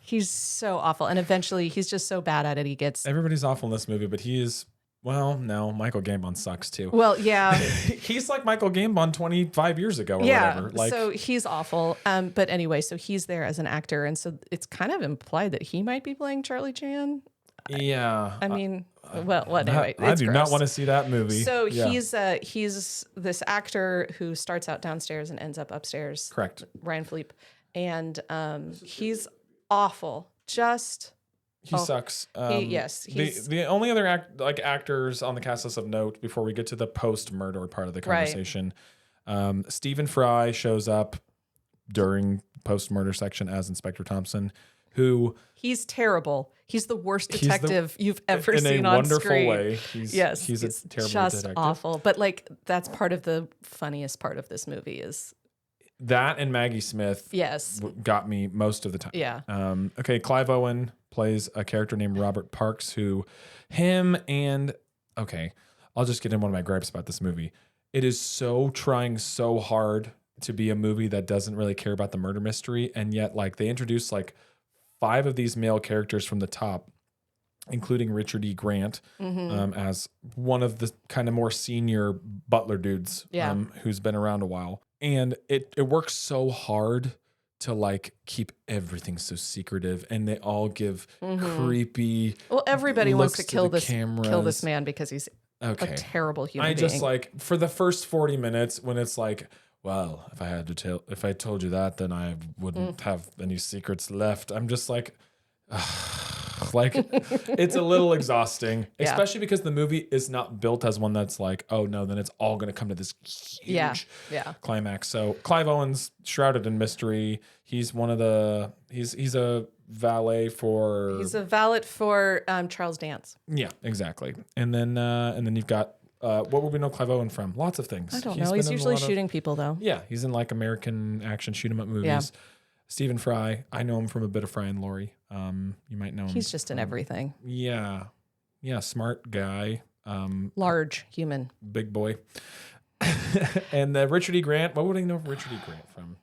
He's so awful. And eventually he's just so bad at it. He gets, Everybody's awful in this movie, but he is, well, no, Michael Gambon sucks too. well, yeah. He's like Michael Gambon 25 years ago or Yeah, whatever. Like, so he's awful. But anyway, so he's there as an actor, and so it's kind of implied that he might be playing Charlie Chan. yeah. I mean, well, That- anyway, I it's do not gross. want to see that movie. So Yeah. he's this actor who starts out downstairs and ends up upstairs. Correct. Ryan Philippe, and he's awful. Just He sucks. yes, he's- the only other actors on the cast list of note before we get to the post-murder part of the Right. conversation, Stephen Fry shows up during post-murder section as Inspector Thompson, who he's terrible. He's the worst He's the- detective you've ever in seen a on wonderful screen. way. He's a it's terrible just detective. awful. But like that's part of the funniest part of this movie is That and Maggie Smith yes, got me most of the time. yeah. Okay, Clive Owen plays a character named Robert Parks who okay, I'll just get in one of my gripes about this movie. It is so trying so hard to be a movie that doesn't really care about the murder mystery, and yet like they introduce like 5 of these male characters from the top, including Richard E. Grant as one of the kind of more senior butler dudes Yeah. who's been around a while. And it works so hard to like keep everything so secretive, and they all give creepy. Well, everybody wants to looks kill the this cameras. man because he's Okay. a terrible human I being. just like for the first 40 minutes when it's like, well, if I told you that, then I wouldn't have any secrets left. I'm just like, like it's a little exhausting, Yeah. especially because the movie is not built as one that's like, oh no, then it's all going to come to this huge yeah. climax. So Clive Owen's shrouded in mystery. He's one of the he's a valet for He's a valet for Charles Dance. yeah, exactly. And then you've got what would we know Clive Owen from? Lots of things. I don't know. He's been in a usually lot of- shooting people though. yeah, he's in like American action shoot 'em up movies. Yeah. Stephen Fry, I know him from a bit of Fry and Laurie. You might know him. He's just in everything. Yeah, smart guy, Large human. big boy. And Richard E. Grant. What would I know Richard E. Grant from?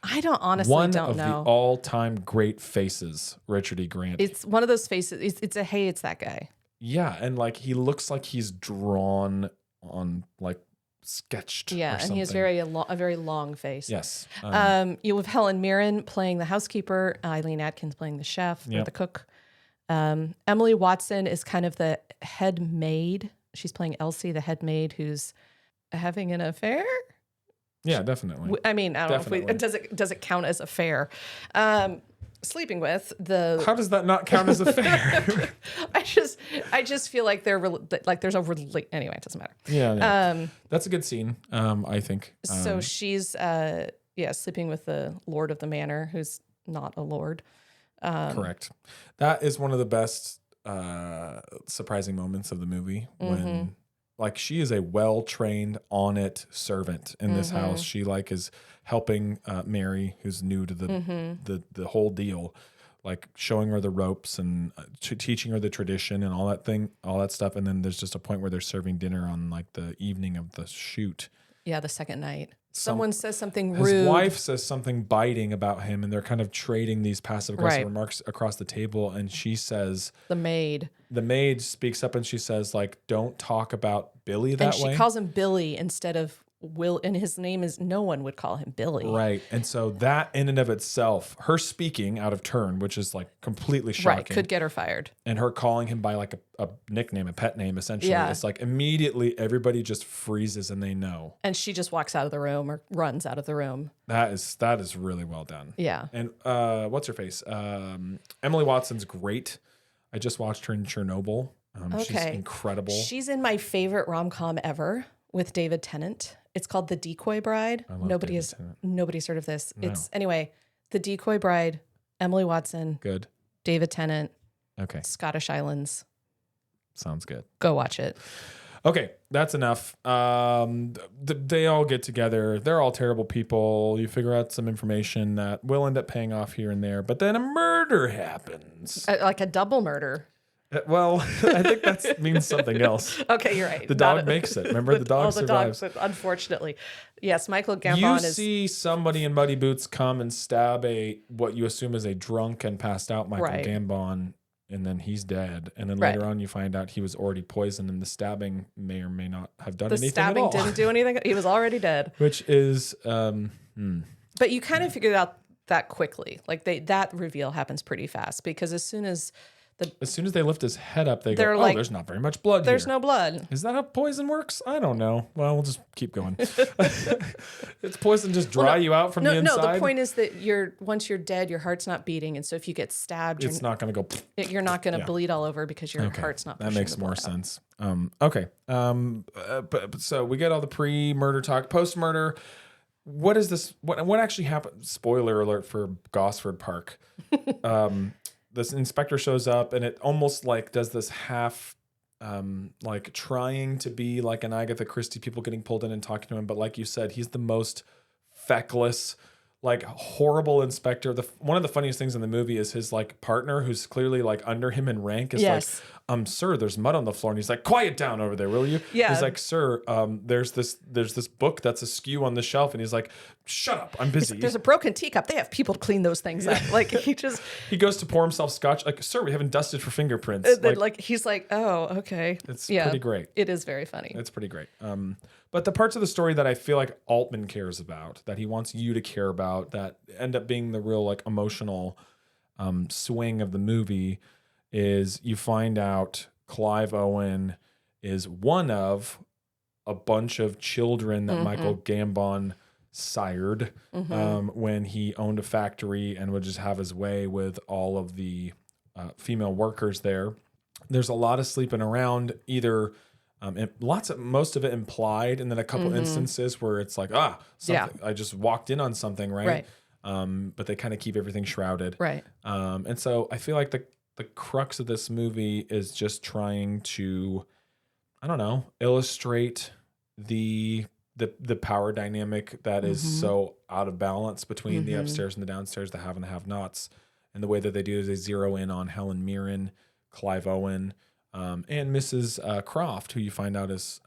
I don't honestly One don't of know. the all-time great faces, Richard E. Grant. It's one of those faces. It's a hey, it's that guy. Yeah, and like he looks like he's drawn on like sketched. Yeah, or and he has something. a very long face. Yes. You have Helen Mirren playing the housekeeper, Eileen Atkins playing the chef or Yep. the cook. Emily Watson is kind of the head maid. She's playing Elsie, the head maid, who's having an affair. Yeah, definitely. I mean, I don't know if does it count as affair. Sleeping with the. How does that not count as affair? I just feel like there's a anyway. It doesn't matter. Yeah. That's a good scene. I think. So she's sleeping with the lord of the manor, who's not a lord. Correct. That is one of the best surprising moments of the movie when like she is a well-trained on it servant in this house. She like is helping Mary, who's new to the whole deal, like showing her the ropes and teaching her the tradition and all that stuff. And then there's just a point where they're serving dinner on like the evening of the shoot. Yeah, the second night. Someone says something rude. His wife says something biting about him, and they're kind of trading these passive-aggressive remarks across the table. And she says, The maid speaks up and she says, like, don't talk about Billy that way. And she calls him Billy instead of Will, and his name is, no one would call him Billy. Right. And so that in and of itself, her speaking out of turn, which is like completely shocking. Right, could get her fired. And her calling him by like a nickname, a pet name, essentially. Yeah. It's like immediately everybody just freezes and they know. And she just walks out of the room or runs out of the room. That is really well done. Yeah. And what's her face? Emily Watson's great. I just watched her in Chernobyl. She's incredible. She's in my favorite rom-com ever with David Tennant. It's called The Decoy Bride. Nobody's heard of this. No. It's anyway, The Decoy Bride, Emily Watson. Good. David Tennant. Okay. Scottish Islands. Sounds good. Go watch it. Okay, that's enough. They all get together. They're all terrible people. You figure out some information that will end up paying off here and there, but then a murder happens. Like a double murder. Well, I think that means something else. Okay, you're right. The dog makes it. Remember, the dog survives. Dog, unfortunately. Yes, Michael Gambon You see somebody in muddy boots come and stab what you assume is a drunk and passed out Michael Gambon, and then he's dead. And then later on you find out he was already poisoned, and the stabbing may or may not have done anything at all. The stabbing didn't do anything. He was already dead. Which is... But you kind of figured out that quickly. Like that reveal happens pretty fast, because as soon as they lift his head up, they go, like, there's not very much blood There's here. no blood. Is that how poison works? I don't know. Well, we'll just keep going. It's poison just dry you out from the inside? No, the point is that once you're dead, your heart's not beating. And so if you get stabbed, it's not going to go... You're not going to bleed all over because your heart's not pushing. That makes more sense. Okay. So we get all the pre-murder talk. Post-murder... What is this? What actually happened? Spoiler alert for Gosford Park. This inspector shows up, and it almost like does this half, like trying to be like an Agatha Christie, people getting pulled in and talking to him. But like you said, he's the most feckless, like horrible inspector. One of the funniest things in the movie is his like partner, who's clearly like under him in rank, is like, sir, there's mud on the floor. And he's like, quiet down over there, will you? Yeah. He's like, sir, there's this book that's askew on the shelf. And he's like, shut up, I'm busy. There's a broken teacup. They have people to clean those things up. Like he goes to pour himself scotch. Like, sir, we haven't dusted for fingerprints. He's like, oh, okay. It's pretty great. It is very funny. It's pretty great. But the parts of the story that I feel like Altman cares about, that he wants you to care about, that end up being the real like emotional swing of the movie, is you find out Clive Owen is one of a bunch of children that Michael Gambon sired when he owned a factory and would just have his way with all of the female workers there. There's a lot of sleeping around, either most of it implied, and then a couple instances where it's like, I just walked in on something, right? But they kind of keep everything shrouded. Right. And so I feel like the crux of this movie is just trying to, I don't know, illustrate the power dynamic that is so out of balance between the upstairs and the downstairs, the have and the have-nots. And the way that they do is they zero in on Helen Mirren, Clive Owen, and Mrs. Croft, who you find out is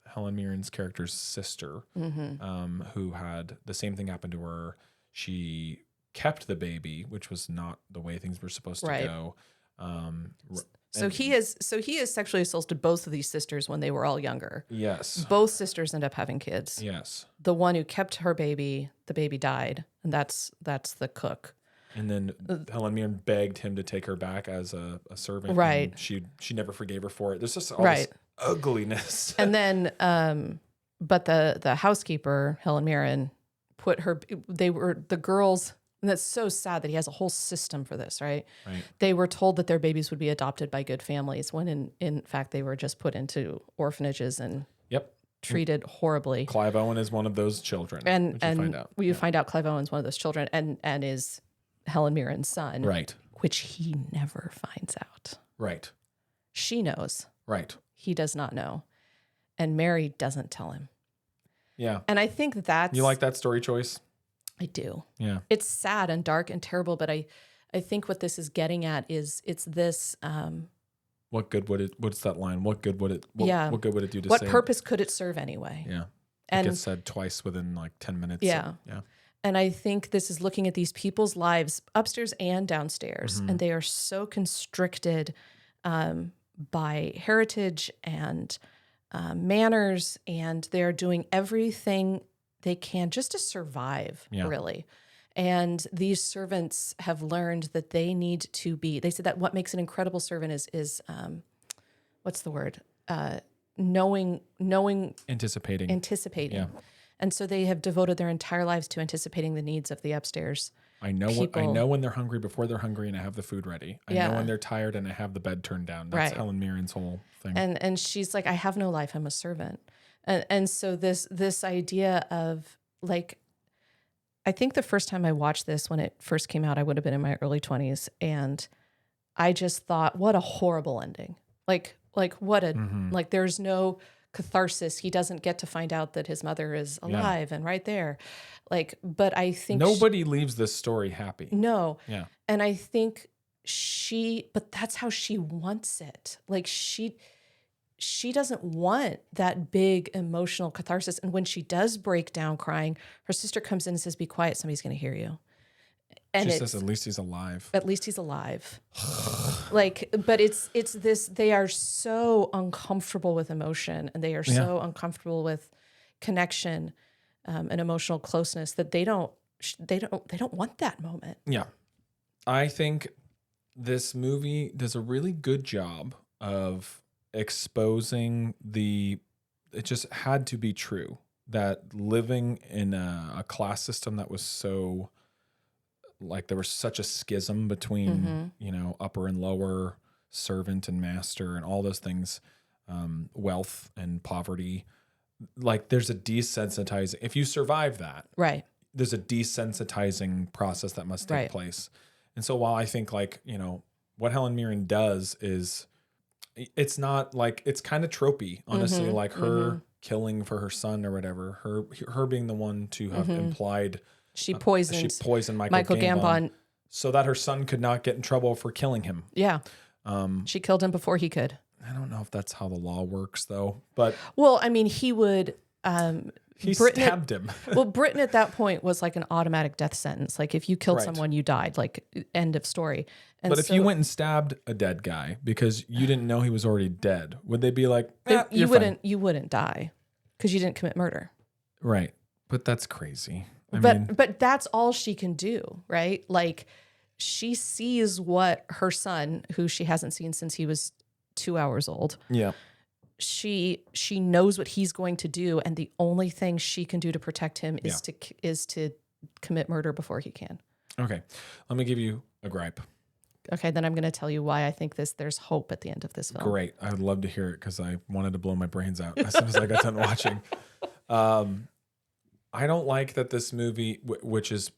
Helen Mirren's character's sister, who had the same thing happen to her. She kept the baby, which was not the way things were supposed to go. So he is sexually assaulted both of these sisters when they were all younger. Yes. Both sisters end up having kids. Yes. The one who kept her baby, the baby died, and that's the cook. And then Helen Mirren begged him to take her back as a servant. Right. And she never forgave her for it. There's just all this ugliness. And then, but the housekeeper, Helen Mirren, they were the girls, and that's so sad that he has a whole system for this, right? Right. They were told that their babies would be adopted by good families when in fact they were just put into orphanages and treated horribly. Clive Owen is one of those children. And you find out Clive Owen's one of those children and is Helen Mirren's son. Right. Which he never finds out. Right. She knows. Right. He does not know. And Mary doesn't tell him. Yeah. And I think that's... You like that story choice? I do. Yeah. It's sad and dark and terrible, but I think what this is getting at is it's this... what good would it... What's that line? What good would it... What good would it do to what say... What purpose could it serve anyway? Yeah. And it gets said twice within like 10 minutes. Yeah. So, yeah. And I think this is looking at these people's lives upstairs and downstairs, and they are so constricted by heritage and manners, and they're doing everything they can just to survive, really. And these servants have learned that they need to be, they said that what makes an incredible servant is what's the word? Knowing. Anticipating. Yeah. And so they have devoted their entire lives to anticipating the needs of the upstairs. I know when they're hungry before they're hungry, and I have the food ready. I know when they're tired, and I have the bed turned down. That's Helen Mirren's whole thing. And she's like, I have no life. I'm a servant. And so this idea of like, I think the first time I watched this when it first came out, I would have been in my early 20s, and I just thought, what a horrible ending. Like what a like. There's no catharsis. He doesn't get to find out that his mother is alive and right there. Like, but I think nobody leaves this story happy. No. Yeah. And I think but that's how she wants it. Like she doesn't want that big emotional catharsis. And when she does break down crying, her sister comes in and says, be quiet. Somebody's going to hear you. And she says, at least he's alive. At least he's alive. Like, but it's this, they are so uncomfortable with emotion, and they are so uncomfortable with connection and emotional closeness that they don't want that moment. Yeah. I think this movie does a really good job of exposing it just had to be true that living in a class system that was so, like, there was such a schism between, upper and lower, servant and master, and all those things, wealth and poverty. Like, there's a desensitizing, if you survive that, right, there's a desensitizing process that must take place. And so while I think, like, what Helen Mirren does is, it's not like, it's kind of tropey, honestly, like her killing for her son or whatever, her being the one to have implied she poisoned Michael Gambon so that her son could not get in trouble for killing him. Yeah. She killed him before he could. I don't know if that's how the law works, though. But well, I mean, he would. He stabbed him. Well, Britain at that point was like an automatic death sentence. Like if you killed someone, you died. Like end of story. And but if you went and stabbed a dead guy because you didn't know he was already dead, would they be like, you wouldn't die because you didn't commit murder? Right. But that's crazy. But that's all she can do, right? Like she sees what her son, who she hasn't seen since he was 2 hours old. Yeah. She knows what he's going to do, and the only thing she can do to protect him is to commit murder before he can. Okay. Let me give you a gripe. Okay, then I'm going to tell you why I think there's hope at the end of this film. Great. I would love to hear it because I wanted to blow my brains out as soon as I got done watching. I don't like that this movie, which is,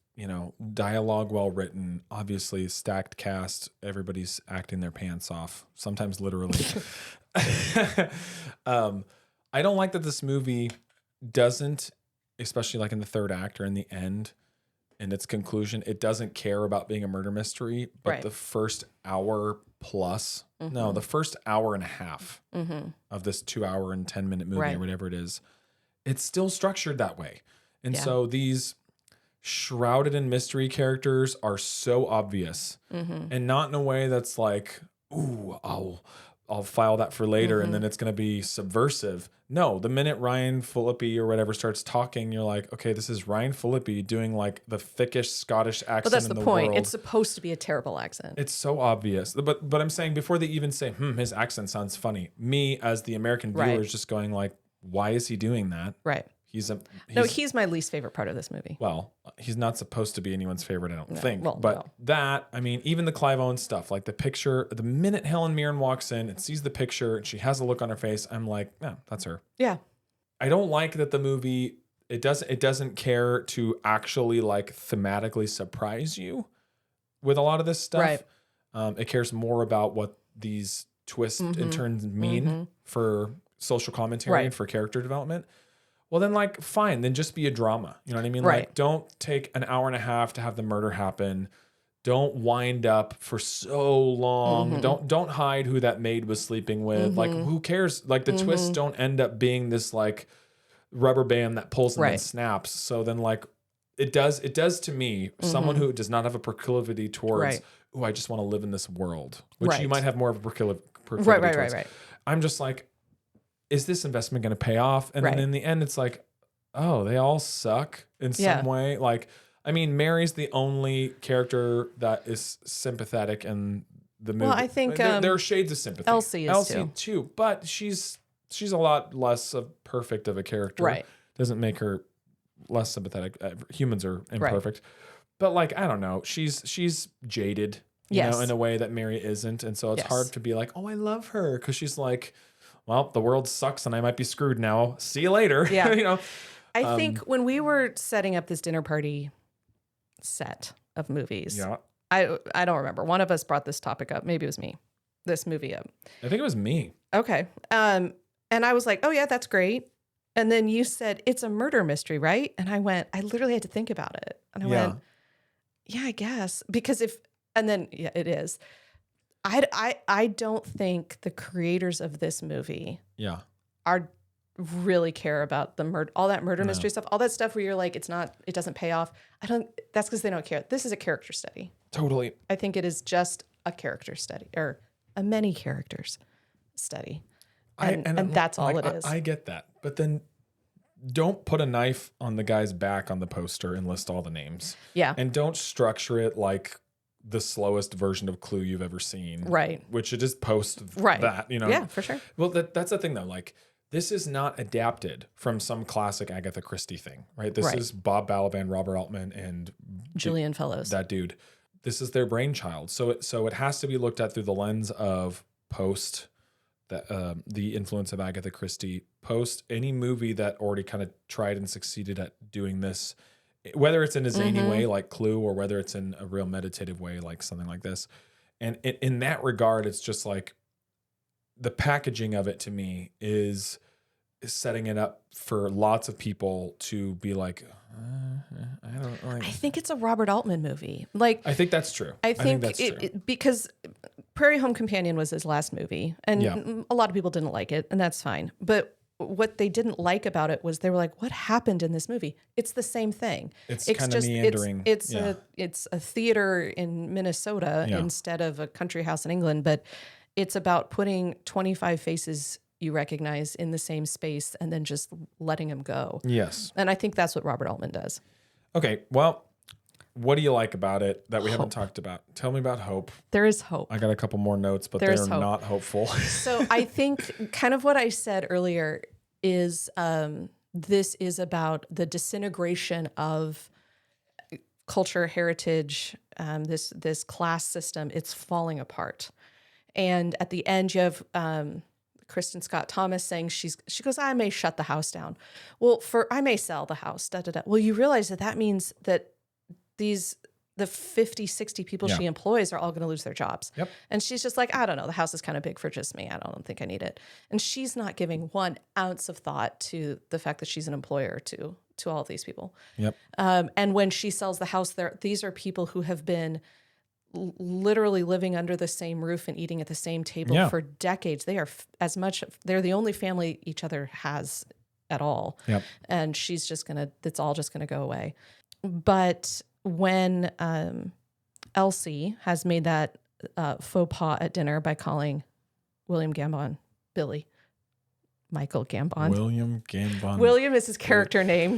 dialogue well written, obviously stacked cast, everybody's acting their pants off, sometimes literally. I don't like that this movie doesn't, especially like in the third act or in the end, in its conclusion, it doesn't care about being a murder mystery, but the first hour plus, the first hour and a half of this 2 hour and 10 minute movie or whatever it is, it's still structured that way. And so these shrouded in mystery characters are so obvious and not in a way that's like, ooh, I'll file that for later and then it's going to be subversive. No, the minute Ryan Phillippe or whatever starts talking, you're like, okay, this is Ryan Phillippe doing like the thickish Scottish accent. But that's in the the point. world. It's supposed to be a terrible accent. It's so obvious. But I'm saying before they even say, his accent sounds funny, me as the American viewer is just going like, why is he doing that? Right. He's my least favorite part of this movie. Well, he's not supposed to be anyone's favorite, I don't think. Well, but no. that, I mean, even the Clive Owen stuff, like the picture, the minute Helen Mirren walks in and sees the picture and she has a look on her face, I'm like, yeah, that's her. Yeah. I don't like that the movie, it doesn't care to actually like thematically surprise you with a lot of this stuff. Right. It cares more about what these twists and turns mean for social commentary and for character development. Well, then, like, fine. Then just be a drama. You know what I mean? Right. Like, don't take an hour and a half to have the murder happen. Don't wind up for so long. Don't hide who that maid was sleeping with. Like, who cares? Like, the twists don't end up being this, like, rubber band that pulls and then snaps. So then, like, it does to me, someone who does not have a proclivity towards, I just want to live in this world, which you might have more of a proclivity towards. Right. I'm just like, is this investment going to pay off? And then in the end, it's like, oh, they all suck in some way. Like, I mean, Mary's the only character that is sympathetic in the movie. Well, I think there are shades of sympathy. Elsie is too, but she's a lot less perfect of a character. Right. Doesn't make her less sympathetic. Humans are imperfect, but like, I don't know, she's jaded, you know, in a way that Mary isn't, and so it's hard to be like, oh, I love her, because she's like, well, the world sucks and I might be screwed now. See you later. Yeah. You know, I think when we were setting up this dinner party set of movies, I don't remember. One of us brought this topic up. Maybe it was me. This movie up. I think it was me. Okay. And I was like, oh yeah, that's great. And then you said, it's a murder mystery, right? And I literally had to think about it. And I went, yeah, I guess. Because it is. I don't think the creators of this movie are really care about the murder, all that murder mystery stuff, all that stuff where you're like, it doesn't pay off. That's because they don't care. This is a character study. Totally. I think it is just a character study, or a many characters study. And that's all it is. I get that. But then don't put a knife on the guy's back on the poster and list all the names. Yeah. And don't structure it like the slowest version of Clue you've ever seen. Right. Which it is post that, you know. Yeah, for sure. Well, that's the thing though. Like, this is not adapted from some classic Agatha Christie thing, right? This is Bob Balaban, Robert Altman, and Julian Fellows. That dude. This is their brainchild. So it has to be looked at through the lens of post the influence of Agatha Christie, post any movie that already kind of tried and succeeded at doing this, whether it's in a zany way like Clue, or whether it's in a real meditative way like something like this. And in that regard, it's just like the packaging of it to me is setting it up for lots of people to be like, I don't like. I think it's a Robert Altman movie. Like, I think that's true. I think that's true. Because Prairie Home Companion was his last movie, and a lot of people didn't like it, and that's fine. But what they didn't like about it was they were like, what happened in this movie? It's the same thing. It's kind of meandering. It's a theater in Minnesota instead of a country house in England, but it's about putting 25 faces you recognize in the same space and then just letting them go. Yes. And I think that's what Robert Altman does. Okay, well, what do you like about it that we haven't talked about? Tell me about hope. There is hope. I got a couple more notes, but they're not hopeful. So I think kind of what I said earlier is this is about the disintegration of culture, heritage, this class system. It's falling apart. And at the end, you have Kristen Scott Thomas saying she goes, I may shut the house down. Well, I may sell the house. Well, you realize that means that the 50, 60 people she employs are all going to lose their jobs. Yep. And she's just like, I don't know, the house is kind of big for just me. I don't think I need it. And she's not giving 1 ounce of thought to the fact that she's an employer to all of these people. Yep. And when she sells the house, these are people who have been literally living under the same roof and eating at the same table for decades. They are they're the only family each other has at all. Yep. And it's all just gonna go away. But when Elsie has made that faux pas at dinner by calling William Gambon, Billy. Michael Gambon. William Gambon. William is his character name.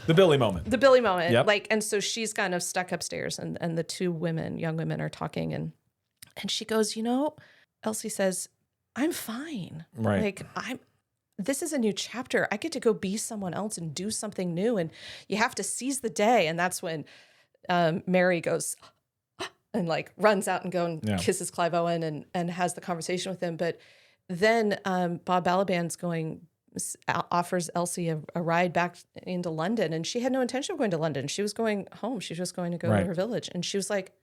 The Billy moment. The Billy moment. Yep. Like, and so she's kind of stuck upstairs and the two women, young women, are talking and she goes, Elsie says, I'm fine. Right. Like, this is a new chapter. I get to go be someone else and do something new. And you have to seize the day. And that's when Mary goes and like runs out and kisses Clive Owen and has the conversation with him. But then Bob Balaban's offers Elsie a ride back into London, and she had no intention of going to London. She was going home. She was just going to go to her village. And she was like,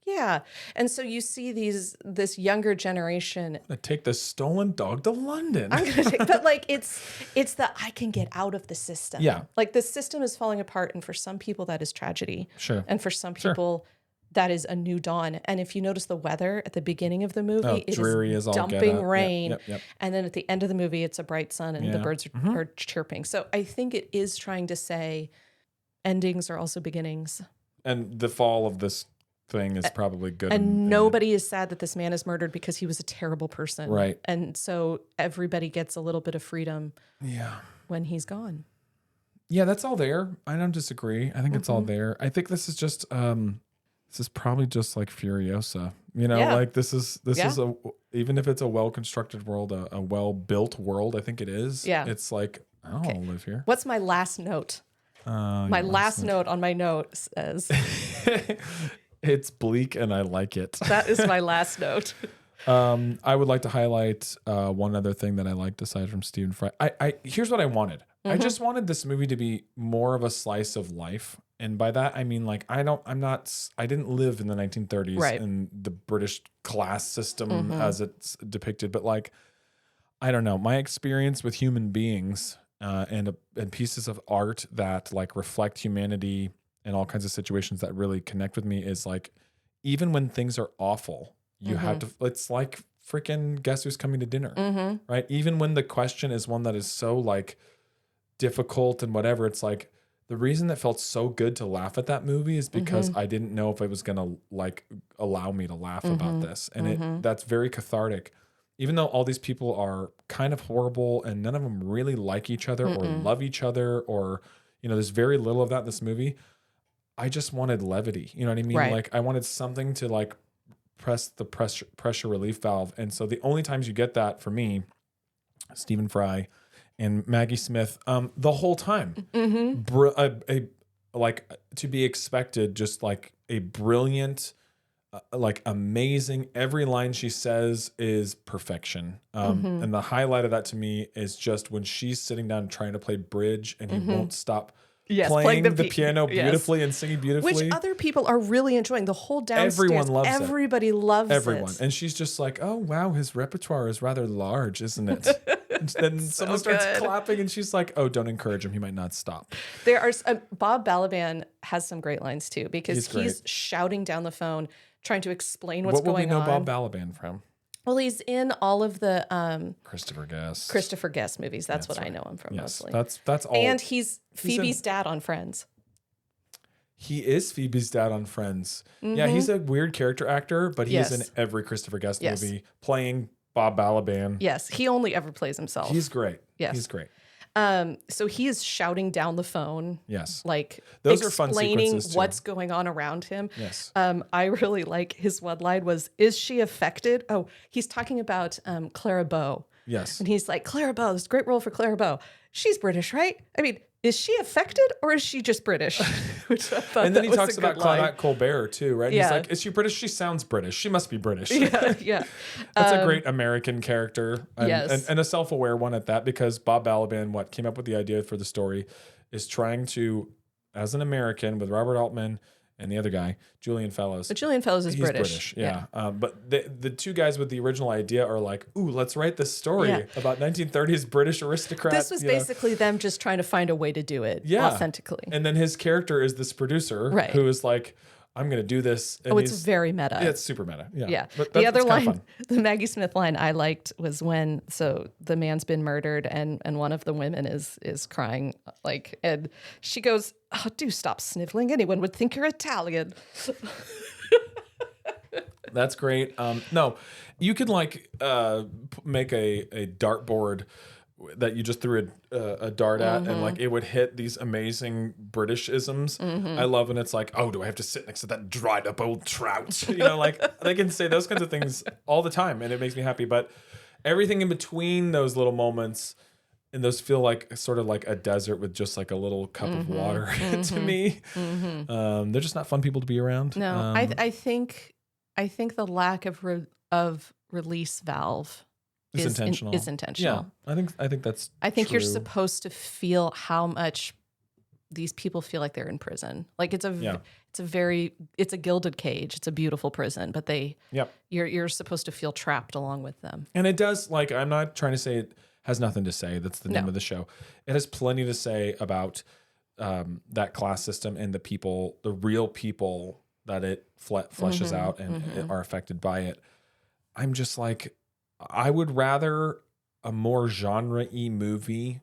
yeah. And so you see this younger generation. I'm gonna take the stolen dog to London. But like it's that I can get out of the system. Yeah. Like the system is falling apart, and for some people that is tragedy. Sure. And for some people that is a new dawn. And if you notice the weather at the beginning of the movie, it is dumping rain. Yep. And then at the end of the movie, it's a bright sun and the birds are chirping. So I think it is trying to say endings are also beginnings. And the fall of this thing is probably good. And nobody is sad that this man is murdered because he was a terrible person. Right. And so everybody gets a little bit of freedom when he's gone. Yeah, that's all there. I don't disagree. I think it's all there. I think this is just this is probably just like Furiosa. Like this is even if it's a well-constructed world, a well-built world, I think it is. Yeah. It's like, I don't want to live here. What's my last note? My last note on my note says it's bleak and I like it. That is my last note. I would like to highlight one other thing that I liked aside from Stephen Fry. Here's what I wanted. I just wanted this movie to be more of a slice of life. And by that, I mean, like, I didn't live in the 1930s in the British class system as it's depicted, but like, I don't know, my experience with human beings and pieces of art that like reflect humanity and all kinds of situations that really connect with me is like, even when things are awful, you have to, it's like freaking Guess Who's Coming to Dinner, right? Even when the question is one that is so like difficult and whatever, it's like, the reason that felt so good to laugh at that movie is because I didn't know if it was going to like allow me to laugh about this. And that's very cathartic. Even though all these people are kind of horrible and none of them really like each other or love each other or, there's very little of that in this movie. I just wanted levity. You know what I mean? Right. Like I wanted something to like press the pressure relief valve. And so the only times you get that for me, Stephen Fry and Maggie Smith, the whole time, like to be expected, just like a brilliant, like amazing. Every line she says is perfection. And the highlight of that to me is just when she's sitting down trying to play bridge and he won't stop playing the piano beautifully and singing beautifully. Which other people are really enjoying. The whole downstairs, everyone loves everybody loves everyone. it. And she's just like, oh, wow, his repertoire is rather large, isn't it? And then someone starts clapping and she's like, oh, don't encourage him. He might not stop. There are Bob Balaban has some great lines too, because he's shouting down the phone, trying to explain what's going on. What would we know Bob Balaban from? Well, he's in all of the Christopher Guest movies. That's what I know him from mostly. That's all. And he's Phoebe's dad on Friends. He is Phoebe's dad on Friends. Yeah, he's a weird character actor, but he is in every Christopher Guest movie playing Bob Balaban. Yes, he only ever plays himself. He's great. Yes. He's great. So he is shouting down the phone. Yes. Like those are fun explaining sequences too. What's going on around him. Yes. I really like his one line was, is she affected? Oh, he's talking about Clara Bow. Yes. And he's like, Clara Bow, this is a great role for Clara Bow. She's British, right? I mean, is she affected or is she just British? Which I thought and then he was talks a good about line. Claudette Colbert too, right? Yeah. He's like, is she British? She sounds British. She must be British. Yeah. That's a great American character. And, Yes. and a self-aware one at that, because Bob Balaban, came up with the idea for the story, is trying to, as an American with Robert Altman and the other guy, Julian Fellows. But Julian Fellows is He's British. Yeah. But the two guys with the original idea are like, ooh, let's write this story about 1930s British aristocrats. This was basically them just trying to find a way to do it authentically. And then his character is this producer who is like, I'm going to do this. And it's very meta. Yeah, it's super meta. Yeah. But the other line, line, the Maggie Smith line I liked was when, so the man's been murdered and one of the women is crying, like, and she goes, oh, do stop sniveling. Anyone would think you're Italian. That's great. No, you could like make a dartboard that you just threw a dart at, and like it would hit these amazing British isms. I love when it's like, oh, do I have to sit next to that dried up old trout? You know, like they can say those kinds of things all the time, and it makes me happy. But everything in between those little moments, and those feel like sort of like a desert with just like a little cup of water to me. They're just not fun people to be around. No, I think the lack of release valve is intentional. Yeah, I think that's. I think true. you're supposed to feel how much these people feel like they're in prison. Like it's a gilded cage. It's a beautiful prison, but you're supposed to feel trapped along with them. And it does, like, I'm not trying to say it has nothing to say. That's the name of the show. It has plenty to say about that class system and the real people that it fleshes out and are affected by it. I'm just like, I would rather a more genre-y movie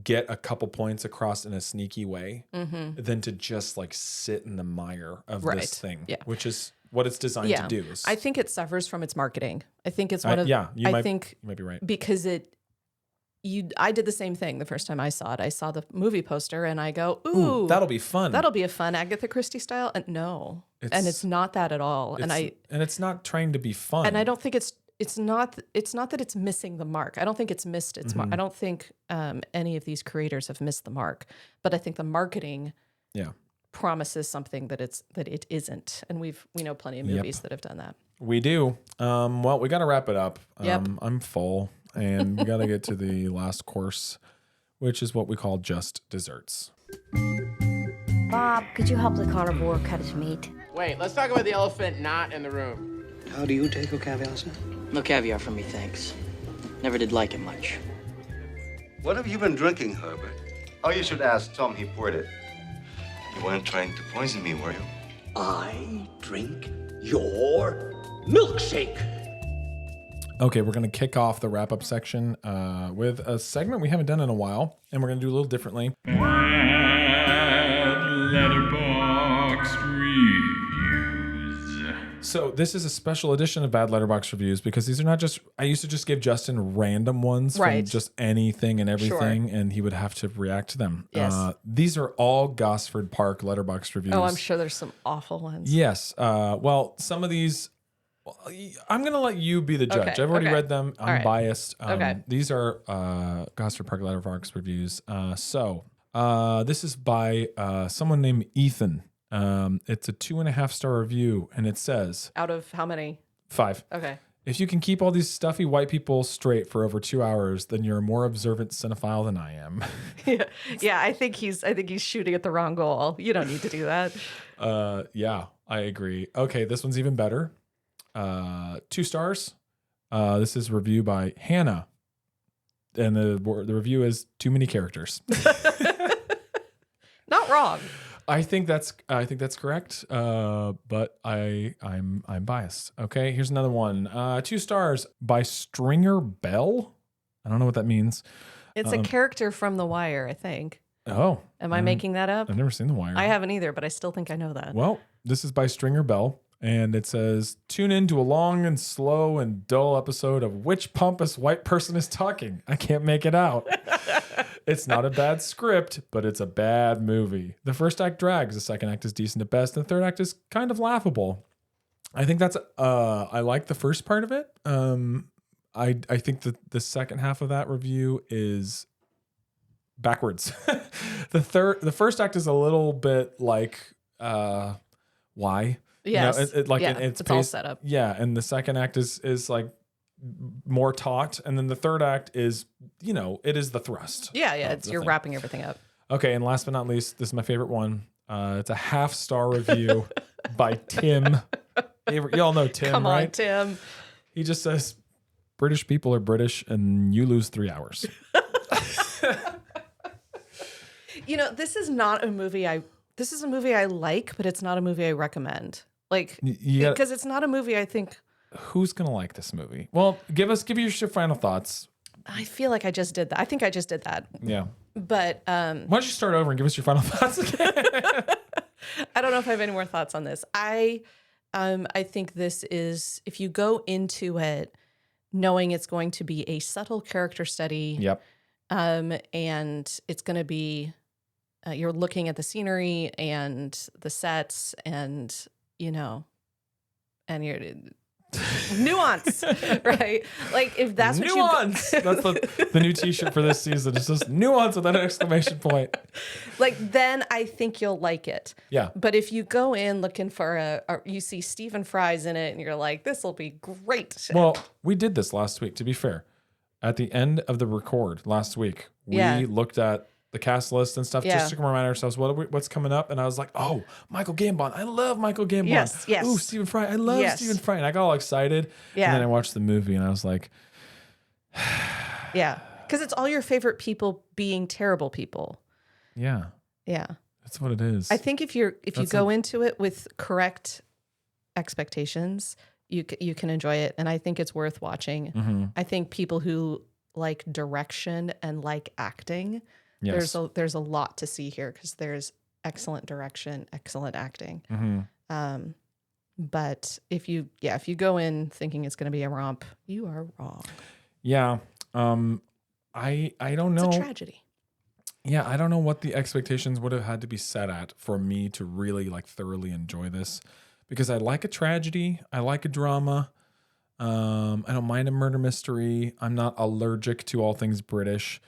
get a couple points across in a sneaky way than to just like sit in the mire of this thing, which is what it's designed to do. I think it suffers from its marketing. I think it's one of you might be right, because I did the same thing the first time I saw it. I saw the movie poster and I go, ooh, that'll be fun. That'll be a fun Agatha Christie style. And no, it's not that at all. And it's not trying to be fun. And I don't think it's not that it's missing the mark. I don't think it's missed its mark. I don't think any of these creators have missed the mark, but I think the marketing promises something that it isn't. And we know plenty of movies that have done that. We do. Well, we got to wrap it up. I'm full, and we got to get to the last course, which is what we call just desserts. Bob, could you help the carnivore cut his meat? Wait, let's talk about the elephant not in the room. How do you take your caviar, sir? No caviar for me, thanks. Never did like it much. What have you been drinking, Herbert? Oh, you should ask Tom. He poured it. You weren't trying to poison me, were you? I drink your milkshake. Okay, we're going to kick off the wrap-up section with a segment we haven't done in a while, and we're going to do a little differently. Letterboxd Reviews. So this is a special edition of Bad Letterboxd Reviews because these are not just... I used to just give Justin random ones from just anything and everything, and he would have to react to them. Yes. These are all Gosford Park Letterboxd Reviews. Oh, I'm sure there's some awful ones. Yes. Well, some of these... I'm going to let you be the judge. I've already read them. I'm biased. These are Gosford Park Letterboxd Reviews. So this is by someone named Ethan. It's a 2.5-star review, and it says... Out of how many? 5. Okay. If you can keep all these stuffy white people straight for over 2 hours, then you're a more observant cinephile than I am. Yeah, I think he's shooting at the wrong goal. You don't need to do that. Yeah, I agree. Okay, this one's even better. 2 stars. This is a review by Hannah, and the review is too many characters. Not wrong. I think that's correct. But I'm biased. Okay, here's another one. 2 stars by Stringer Bell. I don't know what that means. It's a character from The Wire, I think. Oh, am I making that up? I've never seen The Wire. I haven't either, but I still think I know that. Well, this is by Stringer Bell. And it says, tune in to a long and slow and dull episode of which pompous white person is talking. I can't make it out. It's not a bad script, but it's a bad movie. The first act drags. The second act is decent at best. And the third act is kind of laughable. I think that's, I like the first part of it. I think that the second half of that review is backwards. The first act is a little bit like, why? Yes. It's all set up. Yeah. And the second act is like more taut. And then the third act is, it is the thrust. Yeah. You're wrapping everything up. Okay. And last but not least, this is my favorite one. It's a 0.5-star review by Tim. Y'all know Tim, Come right? on, Tim. He just says, British people are British and you lose 3 hours. This is not a movie this is a movie I like, but it's not a movie I recommend. Because it's not a movie I think... Who's going to like this movie? Well, give you your final thoughts. I feel like I just did that. I think I just did that. Yeah. But... why don't you start over and give us your final thoughts again? I don't know if I have any more thoughts on this. I I think this is, if you go into it knowing it's going to be a subtle character study. Yep. And it's going to be, you're looking at the scenery and the sets and, and you're nuance, right? Like if that's what nuance. That's the new T-shirt for this season. It's just nuance with an exclamation point. Like then I think you'll like it. Yeah. But if you go in looking for you see Stephen Fry's in it and you're like, this will be great. Well, we did this last week. To be fair, at the end of the record last week, we looked at the cast list and stuff just to remind ourselves what's coming up. And I was like, oh, Michael Gambon. I love Michael Gambon. Yes. Ooh, Stephen Fry. I love Stephen Fry. And I got all excited. Yeah. And then I watched the movie and I was like, yeah. Because it's all your favorite people being terrible people. Yeah. Yeah. That's what it is. I think if you go into it with correct expectations, you can enjoy it. And I think it's worth watching. Mm-hmm. I think people who like direction and like acting, yes. there's a lot to see here because there's excellent direction, excellent acting. Mm-hmm. But if you go in thinking it's going to be a romp, you are wrong. Yeah. I don't know. It's a tragedy. Yeah, I don't know what the expectations would have had to be set at for me to really like thoroughly enjoy this, because I like a tragedy, I like a drama. I don't mind a murder mystery. I'm not allergic to all things British,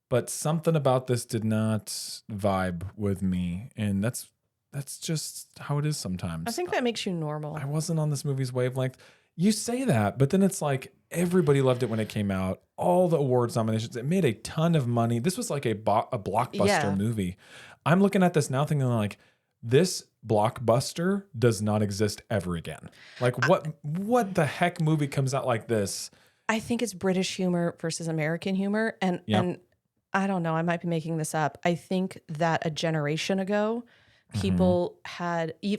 but something about this did not vibe with me, and that's just how it is sometimes. I think that makes you normal. I wasn't on this movie's wavelength. You say that, but then it's like everybody loved it when it came out. All the awards nominations. It made a ton of money. This was like a blockbuster movie. I'm looking at this now thinking like, this blockbuster does not exist ever again. Like what the heck movie comes out like this? I think it's British humor versus American humor. And I don't know, I might be making this up. I think that a generation ago, people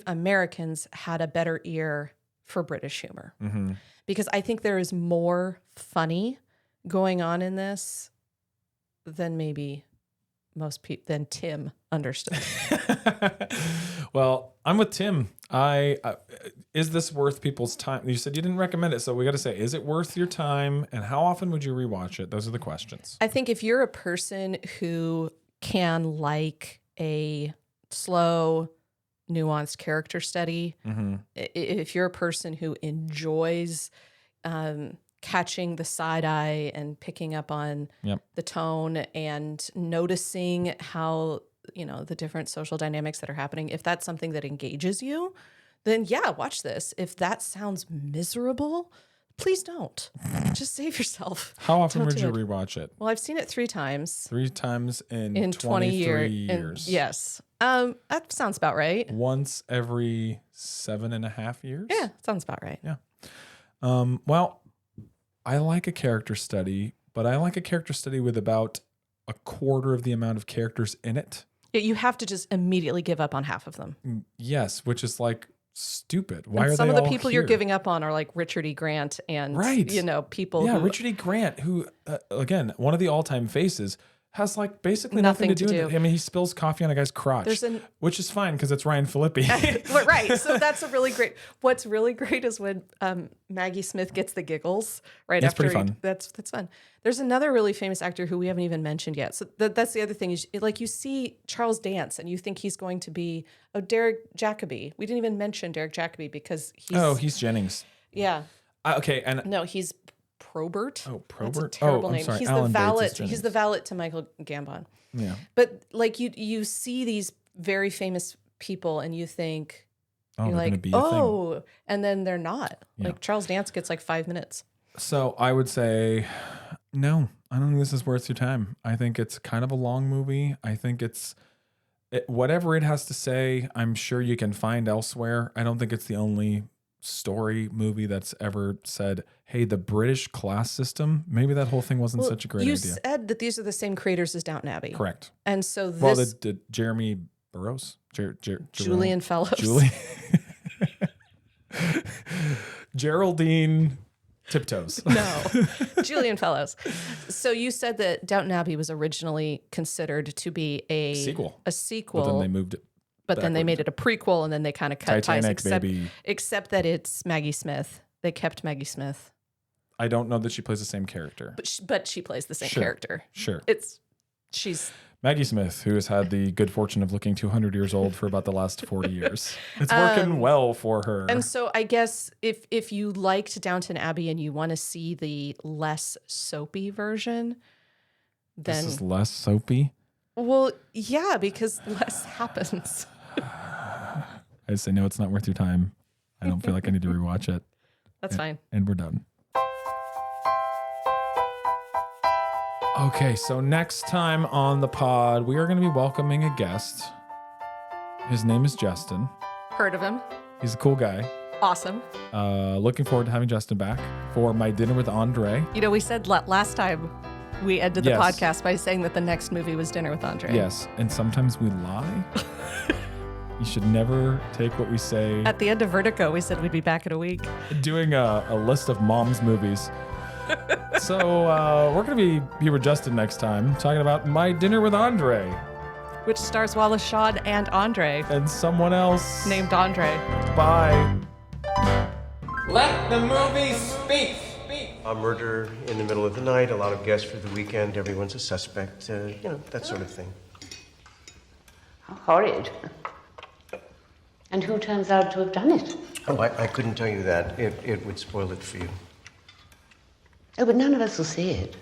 Americans had a better ear for British humor. Mm-hmm. Because I think there is more funny going on in this than maybe than Tim understood. Well, I'm with Tim. Is this worth people's time? You said you didn't recommend it, so we got to say, is it worth your time? And how often would you rewatch it? Those are the questions. I think if you're a person who can like a slow, nuanced character study, if you're a person who enjoys catching the side eye and picking up on the tone and noticing how, the different social dynamics that are happening, if that's something that engages you, then watch this. If that sounds miserable, please don't. Just save yourself. How often would you rewatch it? Well, I've seen it 3 times. 3 times in 20 years. Yes. That sounds about right. Once every 7.5 years? Yeah, sounds about right. Yeah. Well, I like a character study, but I like a character study with about a quarter of the amount of characters in it. You have to just immediately give up on half of them. Yes, which is like stupid. Why and are some they of the all people here? you're giving up on are like Richard E. Grant and people. Yeah, who, Richard E. Grant, who again, one of the all-time faces, has like basically nothing to do with it. I mean, he spills coffee on a guy's crotch, which is fine because it's Ryan Phillippe. Right. So that's a really great. What's really great is when Maggie Smith gets the giggles right That's after. Pretty fun. That's fun. There's another really famous actor who we haven't even mentioned yet. So that's the other thing is like you see Charles Dance and you think he's going to be Derek Jacobi. We didn't even mention Derek Jacobi because he's Jennings. Yeah. Okay, and no, he's Probert. Oh, Probert. That's a terrible I'm name. sorry. He's Alan the valet. Bates is Jennings. He's the valet to Michael Gambon. Yeah. But like you see these very famous people and you think you're like, oh, and then they're not. Yeah. Like Charles Dance gets like 5 minutes. So I would say, no, I don't think this is worth your time. I think it's kind of a long movie. I think whatever it has to say, I'm sure you can find elsewhere. I don't think it's the only story movie that's ever said, hey, the British class system, maybe that whole thing wasn't such a great idea. You said that these are the same creators as Downton Abbey. Correct. And so this... Well, the Jeremy Burroughs? Julian Fellows. Geraldine Tiptoes. No, Julian Fellows. So you said that Downton Abbey was originally considered to be a sequel. A sequel. But then they moved it But then they made it a prequel, and then they kind of cut Titanic, ties, baby. except that it's Maggie Smith. They kept Maggie Smith. I don't know that she plays the same character. But she plays the same character. Sure. She's Maggie Smith, who has had the good fortune of looking 200 years old for about the last 40 years. It's working well for her. And so I guess if you liked Downton Abbey and you want to see the less soapy version, then... This is less soapy? Well, yeah, because less happens. I say, no, it's not worth your time. I don't feel like I need to rewatch it. That's fine. And we're done. Okay, so next time on the pod, we are going to be welcoming a guest. His name is Justin. Heard of him. He's a cool guy. Awesome. Looking forward to having Justin back for my dinner with Andre. You know, we said last time we ended the podcast by saying that the next movie was Dinner with Andre. Yes, and sometimes we lie. You should never take what we say. At the end of Vertigo, we said we'd be back in a week. Doing a list of mom's movies. So we're going to be here with Justin next time, talking about My Dinner with Andre. Which stars Wallace Shawn and Andre. And someone else. Named Andre. Bye. Let the movie speak. A murder in the middle of the night, a lot of guests for the weekend, everyone's a suspect, that sort of thing. How horrid. And who turns out to have done it? Oh, I couldn't tell you that. It would spoil it for you. Oh, but none of us will see it.